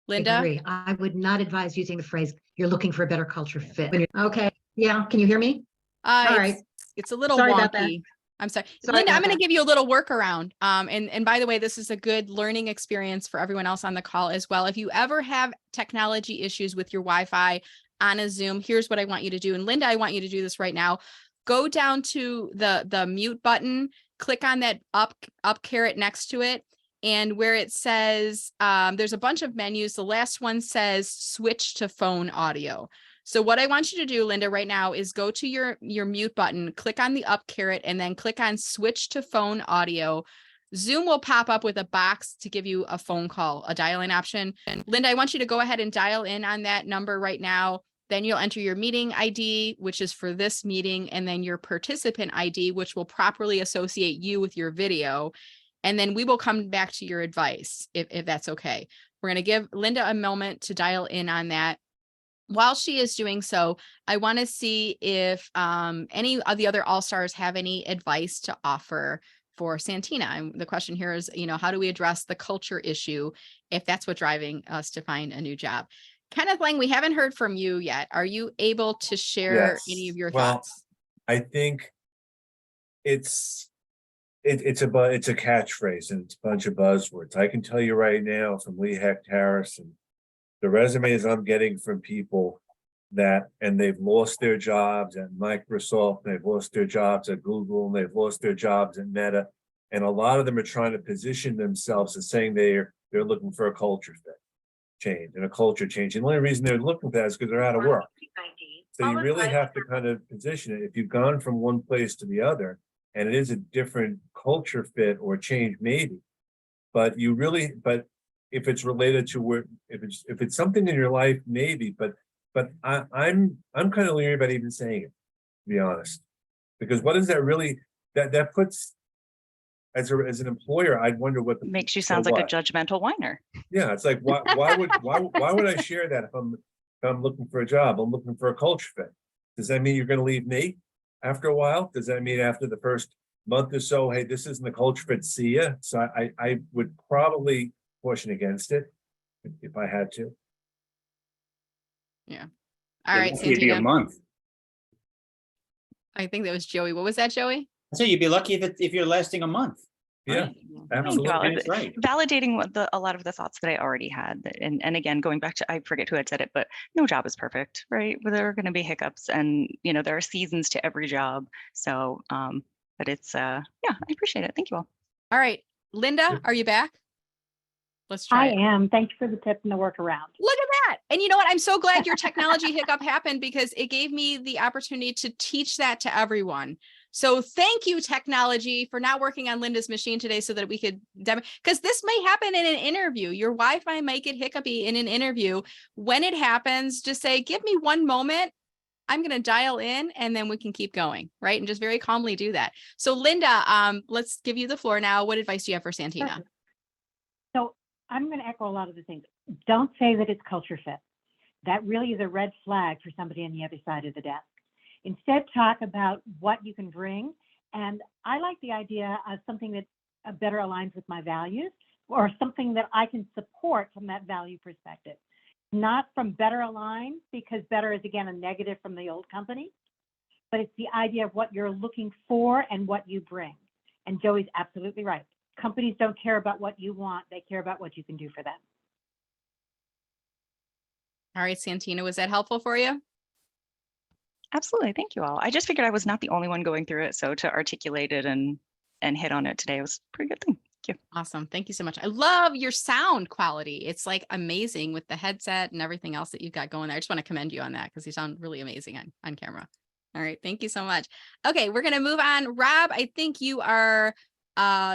Linda? agree. I would not advise using the phrase, you're looking for a better culture fit. Okay. Yeah. Can you hear me? All right. It's a little Sorry about that. wonky. I'm sorry. Sorry Linda, I'm about going to that. give you a little workaround. And by the way, this is a good learning experience for everyone else on the call as well. If you ever have technology issues with your Wi-Fi, on a Zoom, here's what I want you to do. And Linda, I want you to do this right now. Go down to the mute button, click on that up caret next to it. And where it says, there's a bunch of menus. The last one says switch to phone audio. So what I want you to do, Linda, right now is go to your mute button, click on the up caret, and then click on switch to phone audio. Zoom will pop up with a box to give you a phone call, a dial-in option. And Linda, I want you to go ahead and dial in on that number right now. Then you'll enter your meeting ID, which is for this meeting, and then your participant ID, which will properly associate you with your video. And then we will come back to your advice if that's okay. We're going to give Linda a moment to dial in on that. While she is doing so, I want to see if any of the other All-Stars have any advice to offer for Santina. And the question here is, how do we address the culture issue if that's what's driving us to find a new job? Kenneth Lang, we haven't heard from you yet. Are you able to share any of your thoughts? I think it's a catchphrase and it's a bunch of buzzwords. I can tell you right now from Lee Hecht Harrison, the resumes I'm getting from people and they've lost their jobs at Microsoft, they've lost their jobs at Google, and they've lost their jobs at Meta. And a lot of them are trying to position themselves as saying they're looking for a culture change and a culture change. And the only reason they're looking for that is because they're out of work. So you really have to kind of position it. If you've gone from one place to the other, and it is a different culture fit or change, maybe, but if it's related to where, if it's something in your life, maybe, but I'm kind of leery about even saying it, to be honest, because what is that really, that puts, as an employer, I'd wonder what makes you sound like a judgmental whiner. Yeah, it's like, why would I share that if I'm looking for a job? I'm looking for a culture fit. Does that mean you're going to leave me after a while? Does that mean after the first month or so, hey, this isn't the culture fit, see ya? So I would probably caution against it if I had to. Yeah. All right, It'd be a Santina. month. I think that was Joey. What was that, Joey? So you'd be lucky if you're lasting a month. Yeah, Right? absolutely. That's right. Validating a lot of the thoughts that I already had. And again, going back to, I forget who had said it, but no job is perfect, right? There are going to be hiccups and, there are seasons to every job. So, but it's, yeah, I appreciate it. Thank you all. All right, Linda, are you back? Let's try it. am. Thanks for the tip and the workaround. Look at that. And you know what? I'm so glad your technology hiccup happened because it gave me the opportunity to teach that to everyone. So thank you, technology, for not working on Linda's machine today so that we could demo, because this may happen in an interview. Your Wi-Fi might get hiccupy in an interview. When it happens, just say, give me one moment. I'm going to dial in and then we can keep going, right? And just very calmly do that. So Linda, let's give you the floor now. What advice do you have for Santina? Perfect. So I'm going to echo a lot of the things. Don't say that it's culture fit. That really is a red flag for somebody on the other side of the desk. Instead, talk about what you can bring. And I like the idea of something that better aligns with my values or something that I can support from that value perspective. Not from better aligned, because better is, again, a negative from the old company, but it's the idea of what you're looking for and what you bring. And Joey's absolutely right. Companies don't care about what you want. They care about what you can do for them. All right, Santina, was that helpful for you? Absolutely. Thank you all. I just figured I was not the only one going through it. So to articulate it and hit on it today was a pretty good thing. Thank you. Awesome. Thank you so much. I love your sound quality. It's like amazing with the headset and everything else that you've got going there. I just want to commend you on that because you sound really amazing on camera. All right. Thank you so much. Okay. We're going to move on. Rob, I think you are,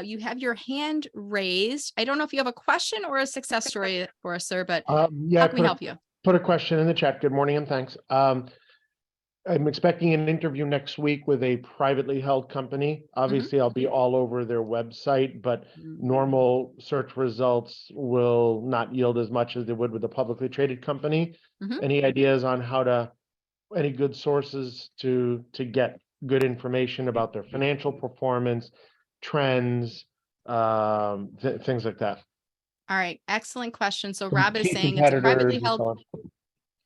you have your hand raised. I don't know if you have a question or a success story for us, sir, but yeah, how can we help you? Put a question in the chat. Good morning and thanks. I'm expecting an interview next week with a privately held company. Obviously, I'll be all over their website, but normal search results will not yield as much as they would with a publicly traded company. Any ideas on any good sources to get good information about their financial performance, trends, things like that? All right. Excellent question. So Rob is saying it's a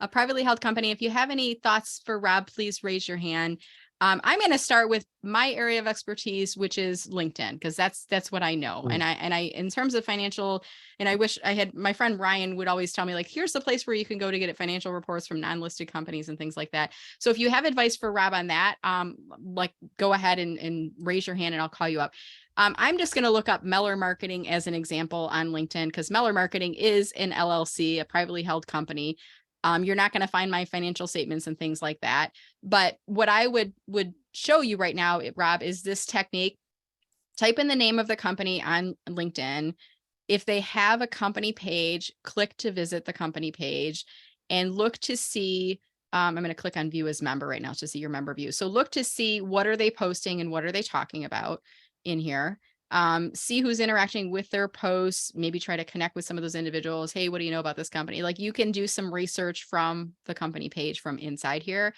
privately held company. If you have any thoughts for Rob, please raise your hand. I'm going to start with my area of expertise, which is LinkedIn, because that's what I know. And I, in terms of financial, and I wish I had, my friend Ryan would always tell me, like, here's the place where you can go to get financial reports from non-listed companies and things like that. So if you have advice for Rob on that, like, go ahead and raise your hand and I'll call you up. I'm just going to look up Meller Marketing as an example on LinkedIn, because Meller Marketing is an LLC, a privately held company. You're not going to find my financial statements and things like that. But what I would show you right now, Rob, is this technique. Type in the name of the company on LinkedIn. If they have a company page, click to visit the company page and look to see. I'm going to click on view as member right now to see your member view. So look to see what are they posting and what are they talking about in here. See who's interacting with their posts, maybe try to connect with some of those individuals. Hey, what do you know about this company? Like, you can do some research from the company page from inside here.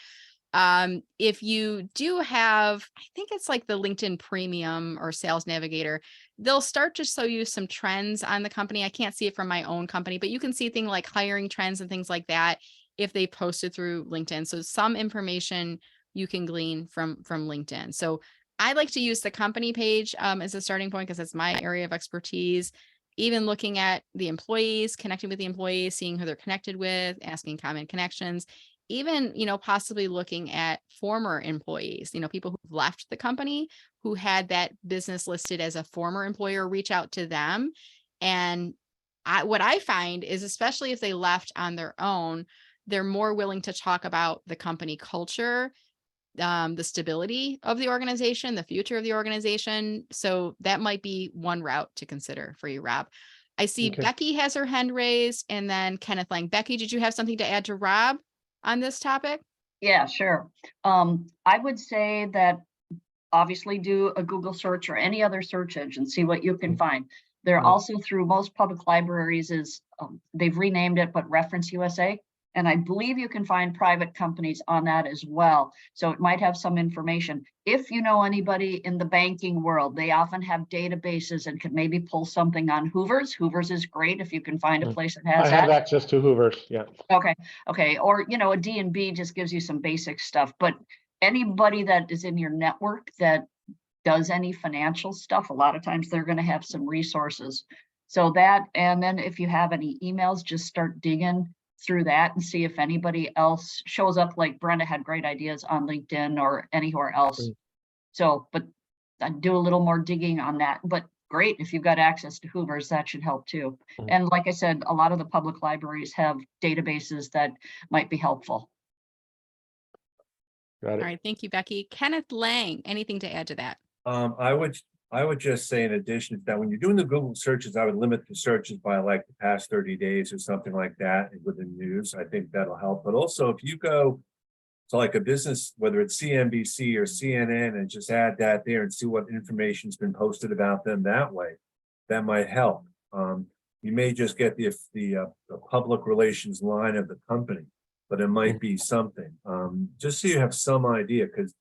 If you do have, I think it's like the LinkedIn Premium or Sales Navigator, they'll start to show you some trends on the company. I can't see it from my own company, but you can see things like hiring trends and things like that if they posted through LinkedIn. So some information you can glean from LinkedIn. So I like to use the company page as a starting point, because it's my area of expertise. Even looking at the employees, connecting with the employees, seeing who they're connected with, asking common connections, even, possibly looking at former employees, people who've left the company, who had that business listed as a former employer, reach out to them. And what I find is, especially if they left on their own, they're more willing to talk about the company culture, the stability of the organization, the future of the organization. So that might be one route to consider for you, Rob. I see Becky has her hand raised, and then Kenneth Lang. Becky, did you have something to add to Rob on this topic? Yeah, sure. I would say that obviously do a Google search or any other search engine, see what you can find. They're also, through most public libraries, is they've renamed it, but Reference USA. And I believe you can find private companies on that as well. So it might have some information. If you know anybody in the banking world, they often have databases and could maybe pull something on Hoover's. Hoover's is great if you can find a place that has I have access to Hoover's, yeah. Okay. Or, a D&B just gives you some basic stuff. But anybody that is in your network that does any financial stuff, a lot of times they're going to have some resources. So that, and then if you have any emails, just start digging through that and see if anybody else shows up. Like Brenda had great ideas on LinkedIn or anywhere else. So, but I do a little more digging on that. But great, if you've got access to Hoover's, that should help too. And like I said, a lot of the public libraries have databases that might be helpful. All right, thank you, Becky. Kenneth Lang, anything to add to that? I would just say, in addition to that, when you're doing the Google searches, I would limit the searches by like the past 30 days or something like that within news. I think that'll help. But also, if you go to like a business, whether it's CNBC or CNN, and just add that there and see what information's been posted about them that way, that might help. You may just get the public relations line of the company, but it might be something. Just so you have some idea, because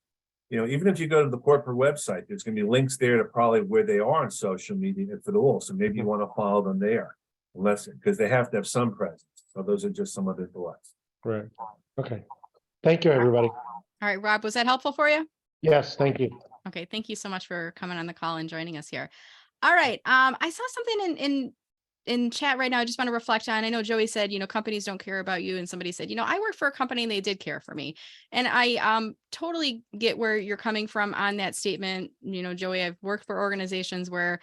even if you go to the corporate website, there's going to be links there to probably where they are on social media, if at all. So maybe you want to follow them there, because they have to have some presence. So those are just some other thoughts. Right. Okay. Thank you, everybody. All right, Rob, was that helpful for you? Yes, thank you. Okay, thank you so much for coming on the call and joining us here. All right, I saw something in chat right now. I just want to reflect on. I know Joey said, companies don't care about you, and somebody said, I work for a company and they did care for me. And I totally get where you're coming from on that statement. Joey, I've worked for organizations where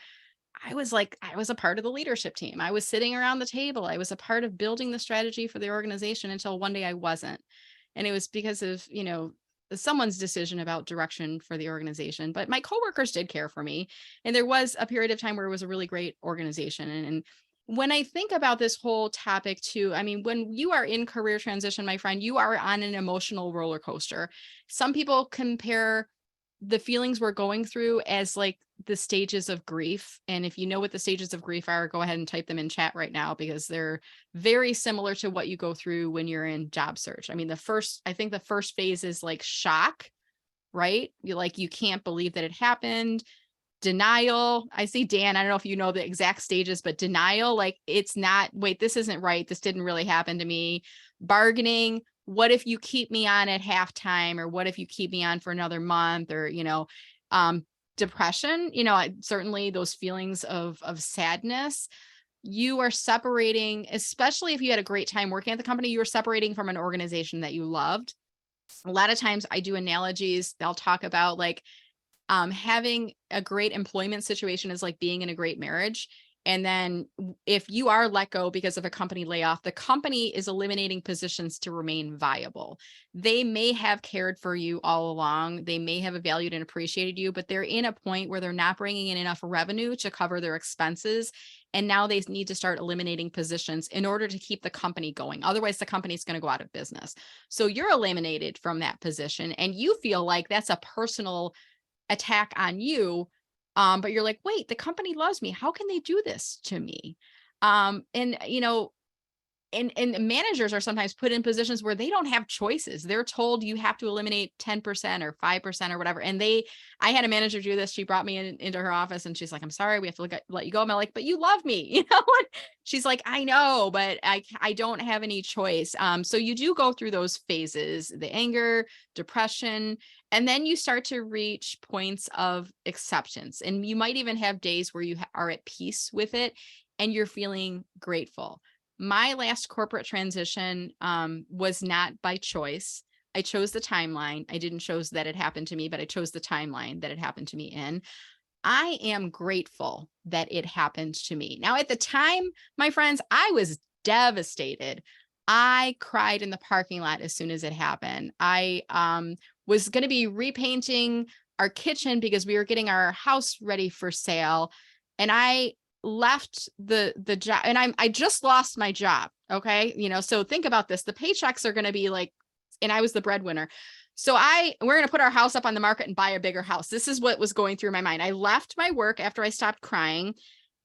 I was a part of the leadership team. I was sitting around the table. I was a part of building the strategy for the organization until one day I wasn't. And it was because of, someone's decision about direction for the organization. But my coworkers did care for me. And there was a period of time where it was a really great organization. And when I think about this whole topic too, I mean, when you are in career transition, my friend, you are on an emotional roller coaster. Some people compare the feelings we're going through as like the stages of grief. And if you know what the stages of grief are, go ahead and type them in chat right now, because they're very similar to what you go through when you're in job search. I mean, I think the first phase is like shock, right? You can't believe that it happened. Denial. I see Dan, I don't know if you know the exact stages, but denial, like it's not, wait, this isn't right. This didn't really happen to me. Bargaining, what if you keep me on at halftime, or what if you keep me on for another month, or, depression, certainly those feelings of sadness, you are separating, especially if you had a great time working at the company, you were separating from an organization that you loved. A lot of times I do analogies. They'll talk about like having a great employment situation is like being in a great marriage. And then if you are let go because of a company layoff, the company is eliminating positions to remain viable. They may have cared for you all along. They may have valued and appreciated you, but they're in a point where they're not bringing in enough revenue to cover their expenses. And now they need to start eliminating positions in order to keep the company going. Otherwise, the company's going to go out of business. So you're eliminated from that position, and you feel like that's a personal attack on you. But you're like, wait, the company loves me. How can they do this to me? And managers are sometimes put in positions where they don't have choices. They're told you have to eliminate 10% or 5% or whatever. And I had a manager do this. She brought me into her office and she's like, I'm sorry, we have to let you go. I'm like, but you love me, And she's like, I know, but I don't have any choice. So you do go through those phases, the anger, depression, and then you start to reach points of acceptance. And you might even have days where you are at peace with it and you're feeling grateful. My last corporate transition was not by choice. I chose the timeline. I didn't choose that it happened to me, but I chose the timeline that it happened to me in. I am grateful that it happened to me. Now, at the time, my friends, I was devastated. I cried in the parking lot as soon as it happened. I was going to be repainting our kitchen because we were getting our house ready for sale. And I left the job, and I just lost my job. Okay. So think about this. The paychecks are going to be like, and I was the breadwinner. So we're going to put our house up on the market and buy a bigger house. This is what was going through my mind. I left my work after I stopped crying.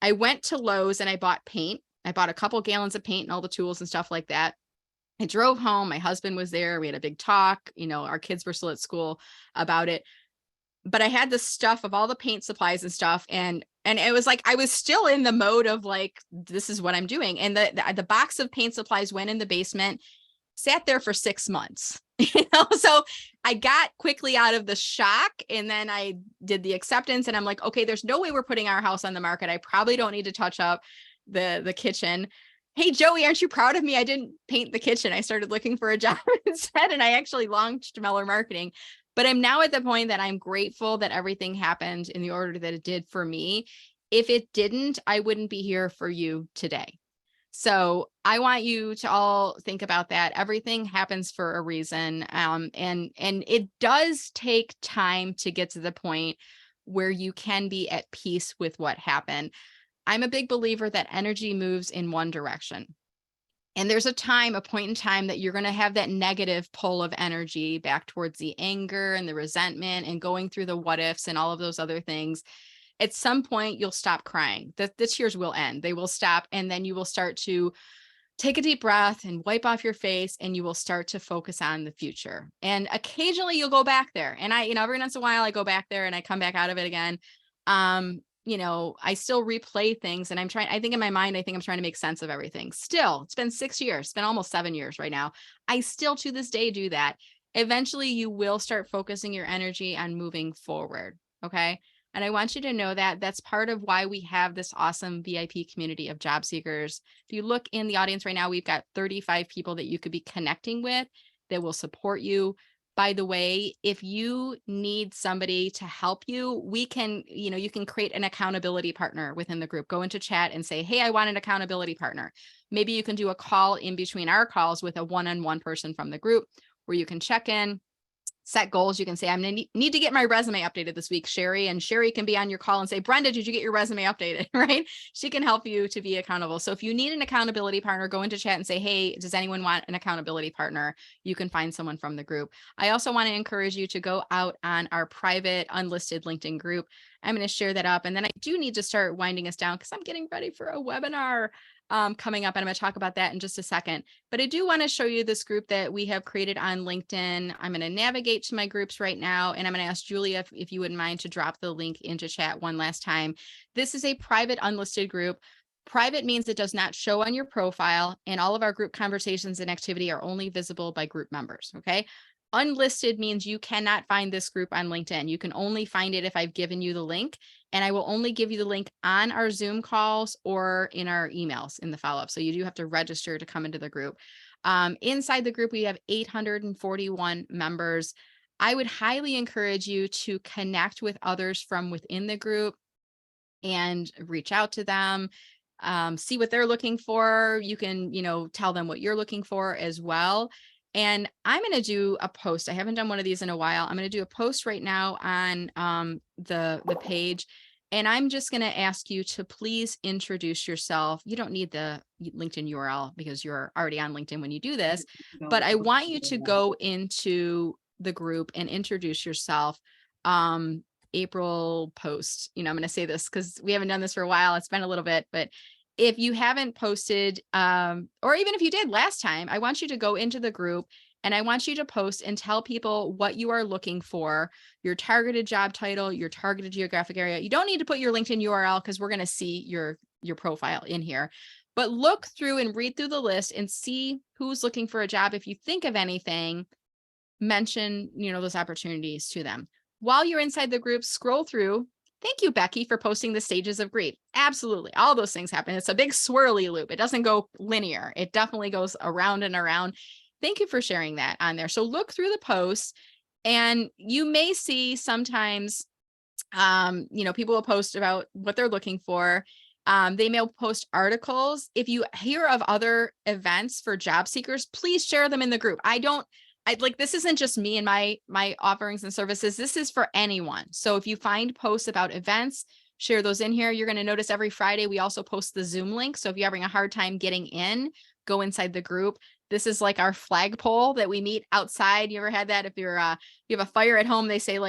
I went to Lowe's and I bought paint. I bought a couple gallons of paint and all the tools and stuff like that. I drove home. My husband was there. We had a big talk. Our kids were still at school about it. But I had the stuff of all the paint supplies and stuff. And it was like, I was still in the mode of like, this is what I'm doing. And the box of paint supplies went in the basement, sat there for 6 months, so I got quickly out of the shock. And then I did the acceptance and I'm like, okay, there's no way we're putting our house on the market. I probably don't need to touch up the kitchen. Hey, Joey, aren't you proud of me? I didn't paint the kitchen. I started looking for a job instead. And I actually launched Meller Marketing. But I'm now at the point that I'm grateful that everything happened in the order that it did for me. If it didn't, I wouldn't be here for you today. So I want you to all think about that. Everything happens for a reason. And it does take time to get to the point where you can be at peace with what happened. I'm a big believer that energy moves in one direction. And there's a point in time that you're going to have that negative pull of energy back towards the anger and the resentment and going through the what ifs and all of those other things. At some point, you'll stop crying. The tears will end. They will stop. And then you will start to take a deep breath and wipe off your face, and you will start to focus on the future. And occasionally you'll go back there. And every once in a while I go back there and I come back out of it again. I still replay things, and I think in my mind, I'm trying to make sense of everything. Still, it's been 6 years, it's been almost 7 years right now. I still to this day do that. Eventually you will start focusing your energy on moving forward. Okay. And I want you to know that that's part of why we have this awesome VIP community of job seekers. If you look in the audience right now, we've got 35 people that you could be connecting with that will support you. By the way, if you need somebody to help you, you can create an accountability partner within the group. Go into chat and say, hey, I want an accountability partner. Maybe you can do a call in between our calls with a one-on-one person from the group where you can check in, set goals. You can say, I'm going to need to get my resume updated this week, Sherry. And Sherry can be on your call and say, Brenda, did you get your resume updated? Right? She can help you to be accountable. So if you need an accountability partner, go into chat and say, hey, does anyone want an accountability partner? You can find someone from the group. I also want to encourage you to go out on our private unlisted LinkedIn group. I'm going to share that up. And then I do need to start winding us down because I'm getting ready for a webinar coming up, and I'm going to talk about that in just a second. But I do want to show you this group that we have created on LinkedIn. I'm going to navigate to my groups right now, and I'm going to ask Julia if you wouldn't mind to drop the link into chat one last time. This is a private unlisted group. Private means it does not show on your profile, and all of our group conversations and activity are only visible by group members, okay? Unlisted means you cannot find this group on LinkedIn. You can only find it if I've given you the link, and I will only give you the link on our Zoom calls or in our emails in the follow-up. So you do have to register to come into the group. Inside the group, we have 841 members. I would highly encourage you to connect with others from within the group and reach out to them, see what they're looking for. You can, tell them what you're looking for as well. And I'm going to do a post. I haven't done one of these in a while. I'm going to do a post right now on the page. And I'm just going to ask you to please introduce yourself. You don't need the LinkedIn URL because you're already on LinkedIn when you do this, but I want you to go into the group and introduce yourself. April post, I'm going to say this because we haven't done this for a while. It's been a little bit, but if you haven't posted, or even if you did last time, I want you to go into the group and I want you to post and tell people what you are looking for, your targeted job title, your targeted geographic area. You don't need to put your LinkedIn URL because we're going to see your profile in here, but look through and read through the list and see who's looking for a job. If you think of anything, mention, those opportunities to them. While you're inside the group, scroll through. Thank you, Becky, for posting the stages of grief. Absolutely. All those things happen. It's a big swirly loop. It doesn't go linear. It definitely goes around and around. Thank you for sharing that on there. So look through the posts and you may see sometimes, people will post about what they're looking for. They may post articles. If you hear of other events for job seekers, please share them in the group. This isn't just me and my offerings and services. This is for anyone. So if you find posts about events, share those in here. You're going to notice every Friday, we also post the Zoom link. So if you're having a hard time getting in, go inside the group. This is like our flagpole that we meet outside. You ever had that? If you have a fire at home, they say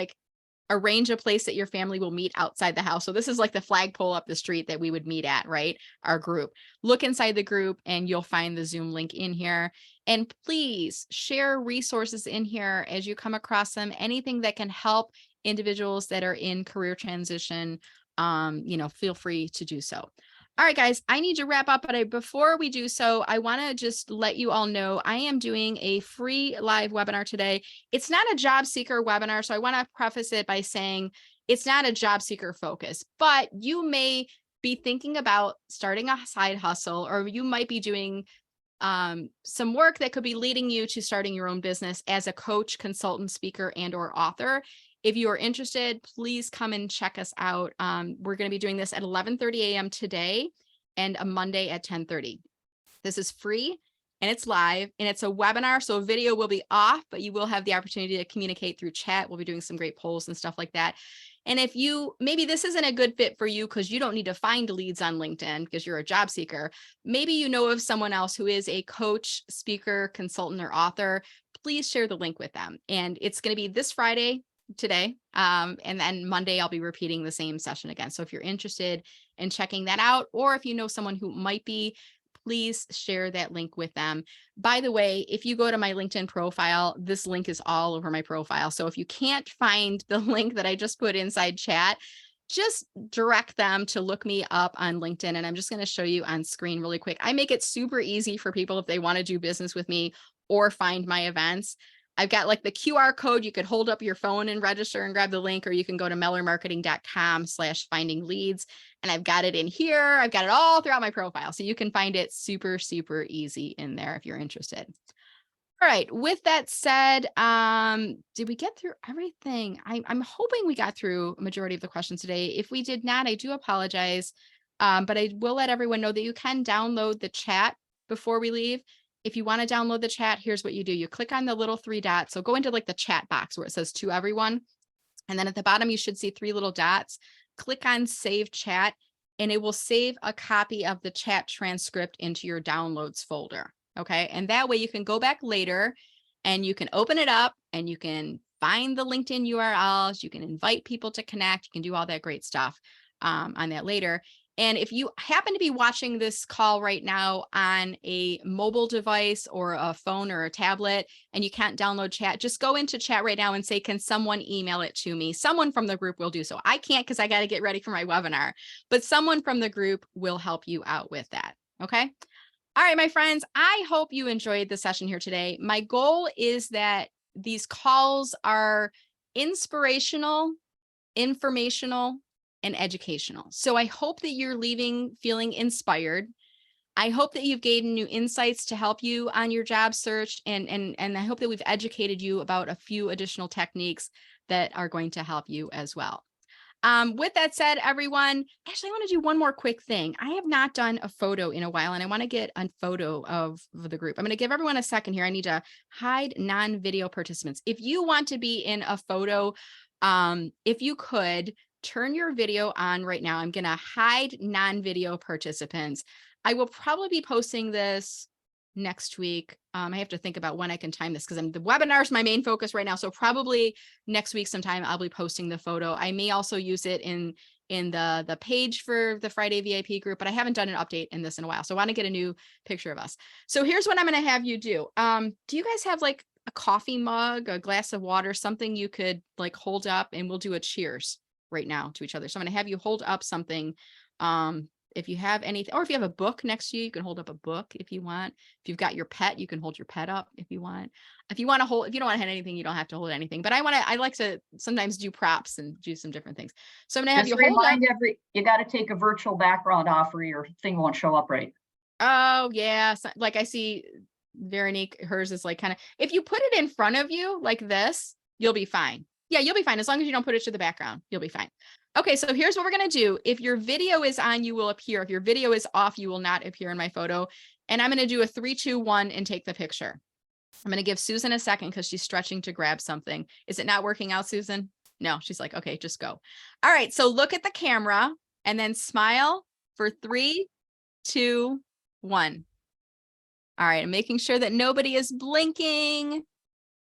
arrange a place that your family will meet outside the house. So this is like the flagpole up the street that we would meet at, right? Our group. Look inside the group and you'll find the Zoom link in here. And please share resources in here as you come across them. Anything that can help individuals that are in career transition, feel free to do so. All right, guys, I need to wrap up, but before we do so, I want to just let you all know I am doing a free live webinar today. It's not a job seeker webinar, so I want to preface it by saying it's not a job seeker focus, but you may be thinking about starting a side hustle, or you might be doing some work that could be leading you to starting your own business as a coach, consultant, speaker, and or author. If you are interested, please come and check us out. We're going to be doing this at 11:30 a.m. today and a Monday at 10:30. This is free and it's live and it's a webinar. So video will be off, but you will have the opportunity to communicate through chat. We'll be doing some great polls and stuff like that. And if maybe this isn't a good fit for you because you don't need to find leads on LinkedIn because you're a job seeker, maybe you know of someone else who is a coach, speaker, consultant, or author, please share the link with them. And it's going to be this Friday, today. And then Monday, I'll be repeating the same session again. So if you're interested in checking that out, or if you know someone who might be, please share that link with them. By the way, if you go to my LinkedIn profile, this link is all over my profile. So if you can't find the link that I just put inside chat, just direct them to look me up on LinkedIn. And I'm just going to show you on screen really quick. I make it super easy for people if they want to do business with me or find my events. I've got the QR code. You could hold up your phone and register and grab the link, or you can go to mellermarketing.com/finding leads. And I've got it in here. I've got it all throughout my profile. So you can find it super, super easy in there if you're interested. All right. With that said, did we get through everything? I'm hoping we got through a majority of the questions today. If we did not, I do apologize. But I will let everyone know that you can download the chat before we leave. If you want to download the chat, here's what you do. You click on the little 3 dots. So go into the chat box where it says to everyone. And then at the bottom, you should see 3 little dots. Click on save chat and it will save a copy of the chat transcript into your downloads folder. Okay. And that way you can go back later and you can open it up and you can find the LinkedIn URLs. You can invite people to connect. You can do all that great stuff on that later. And if you happen to be watching this call right now on a mobile device or a phone or a tablet, and you can't download chat, just go into chat right now and say, can someone email it to me? Someone from the group will do so. I can't because I got to get ready for my webinar, but someone from the group will help you out with that. Okay. All right, my friends, I hope you enjoyed the session here today. My goal is that these calls are inspirational, informational, and educational. So I hope that you're leaving feeling inspired. I hope that you've gained new insights to help you on your job search. And I hope that we've educated you about a few additional techniques that are going to help you as well. With that said, everyone, actually, I want to do one more quick thing. I have not done a photo in a while, and I want to get a photo of the group. I'm going to give everyone a second here. I need to hide non-video participants. If you want to be in a photo, if you could, turn your video on right now. I'm going to hide non-video participants. I will probably be posting this next week. I have to think about when I can time this because the webinar is my main focus right now. So probably next week sometime I'll be posting the photo. I may also use it in the page for the Friday VIP group, but I haven't done an update in this in a while. So I want to get a new picture of us. So here's what I'm going to have you do. Do you guys have like a coffee mug, a glass of water, something you could like hold up, and we'll do a cheers right now to each other. So I'm going to have you hold up something. If you have anything, or if you have a book next to you, you can hold up a book if you want. If you've got your pet, you can hold your pet up if you want. If you want to hold, if you don't want to have anything, you don't have to hold anything. But I like to sometimes do props and do some different things. So I'm going to have Just you hold up. you got to take a virtual background off or your thing won't show up right. Oh yeah. So, like I see Veronique, hers is like kind of, if you put it in front of you like this, you'll be fine. Yeah, you'll be fine. As long as you don't put it to the background, you'll be fine. Okay, so here's what we're going to do. If your video is on, you will appear. If your video is off, you will not appear in my photo. And I'm going to do a 3, 2, 1 and take the picture. I'm going to give Susan a second because she's stretching to grab something. Is it not working out, Susan? No, she's like, okay, just go. All right, so look at the camera and then smile for 3, 2, 1. All right, I'm making sure that nobody is blinking.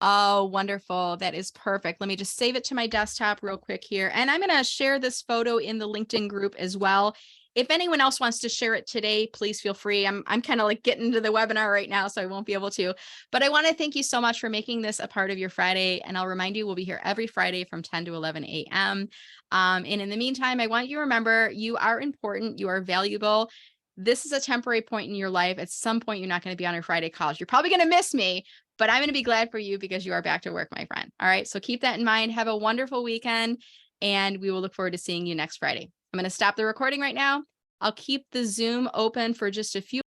Oh, wonderful. That is perfect. Let me just save it to my desktop real quick here. And I'm going to share this photo in the LinkedIn group as well. If anyone else wants to share it today, please feel free. I'm kind of like getting into the webinar right now, so I won't be able to. But I want to thank you so much for making this a part of your Friday. And I'll remind you, we'll be here every Friday from 10 to 11 a.m. And in the meantime, I want you to remember, you are important. You are valuable. This is a temporary point in your life. At some point, you're not going to be on your Friday calls. You're probably going to miss me, but I'm going to be glad for you because you are back to work, my friend. All right. So keep that in mind. Have a wonderful weekend, and we will look forward to seeing you next Friday. I'm going to stop the recording right now. I'll keep the Zoom open for just a few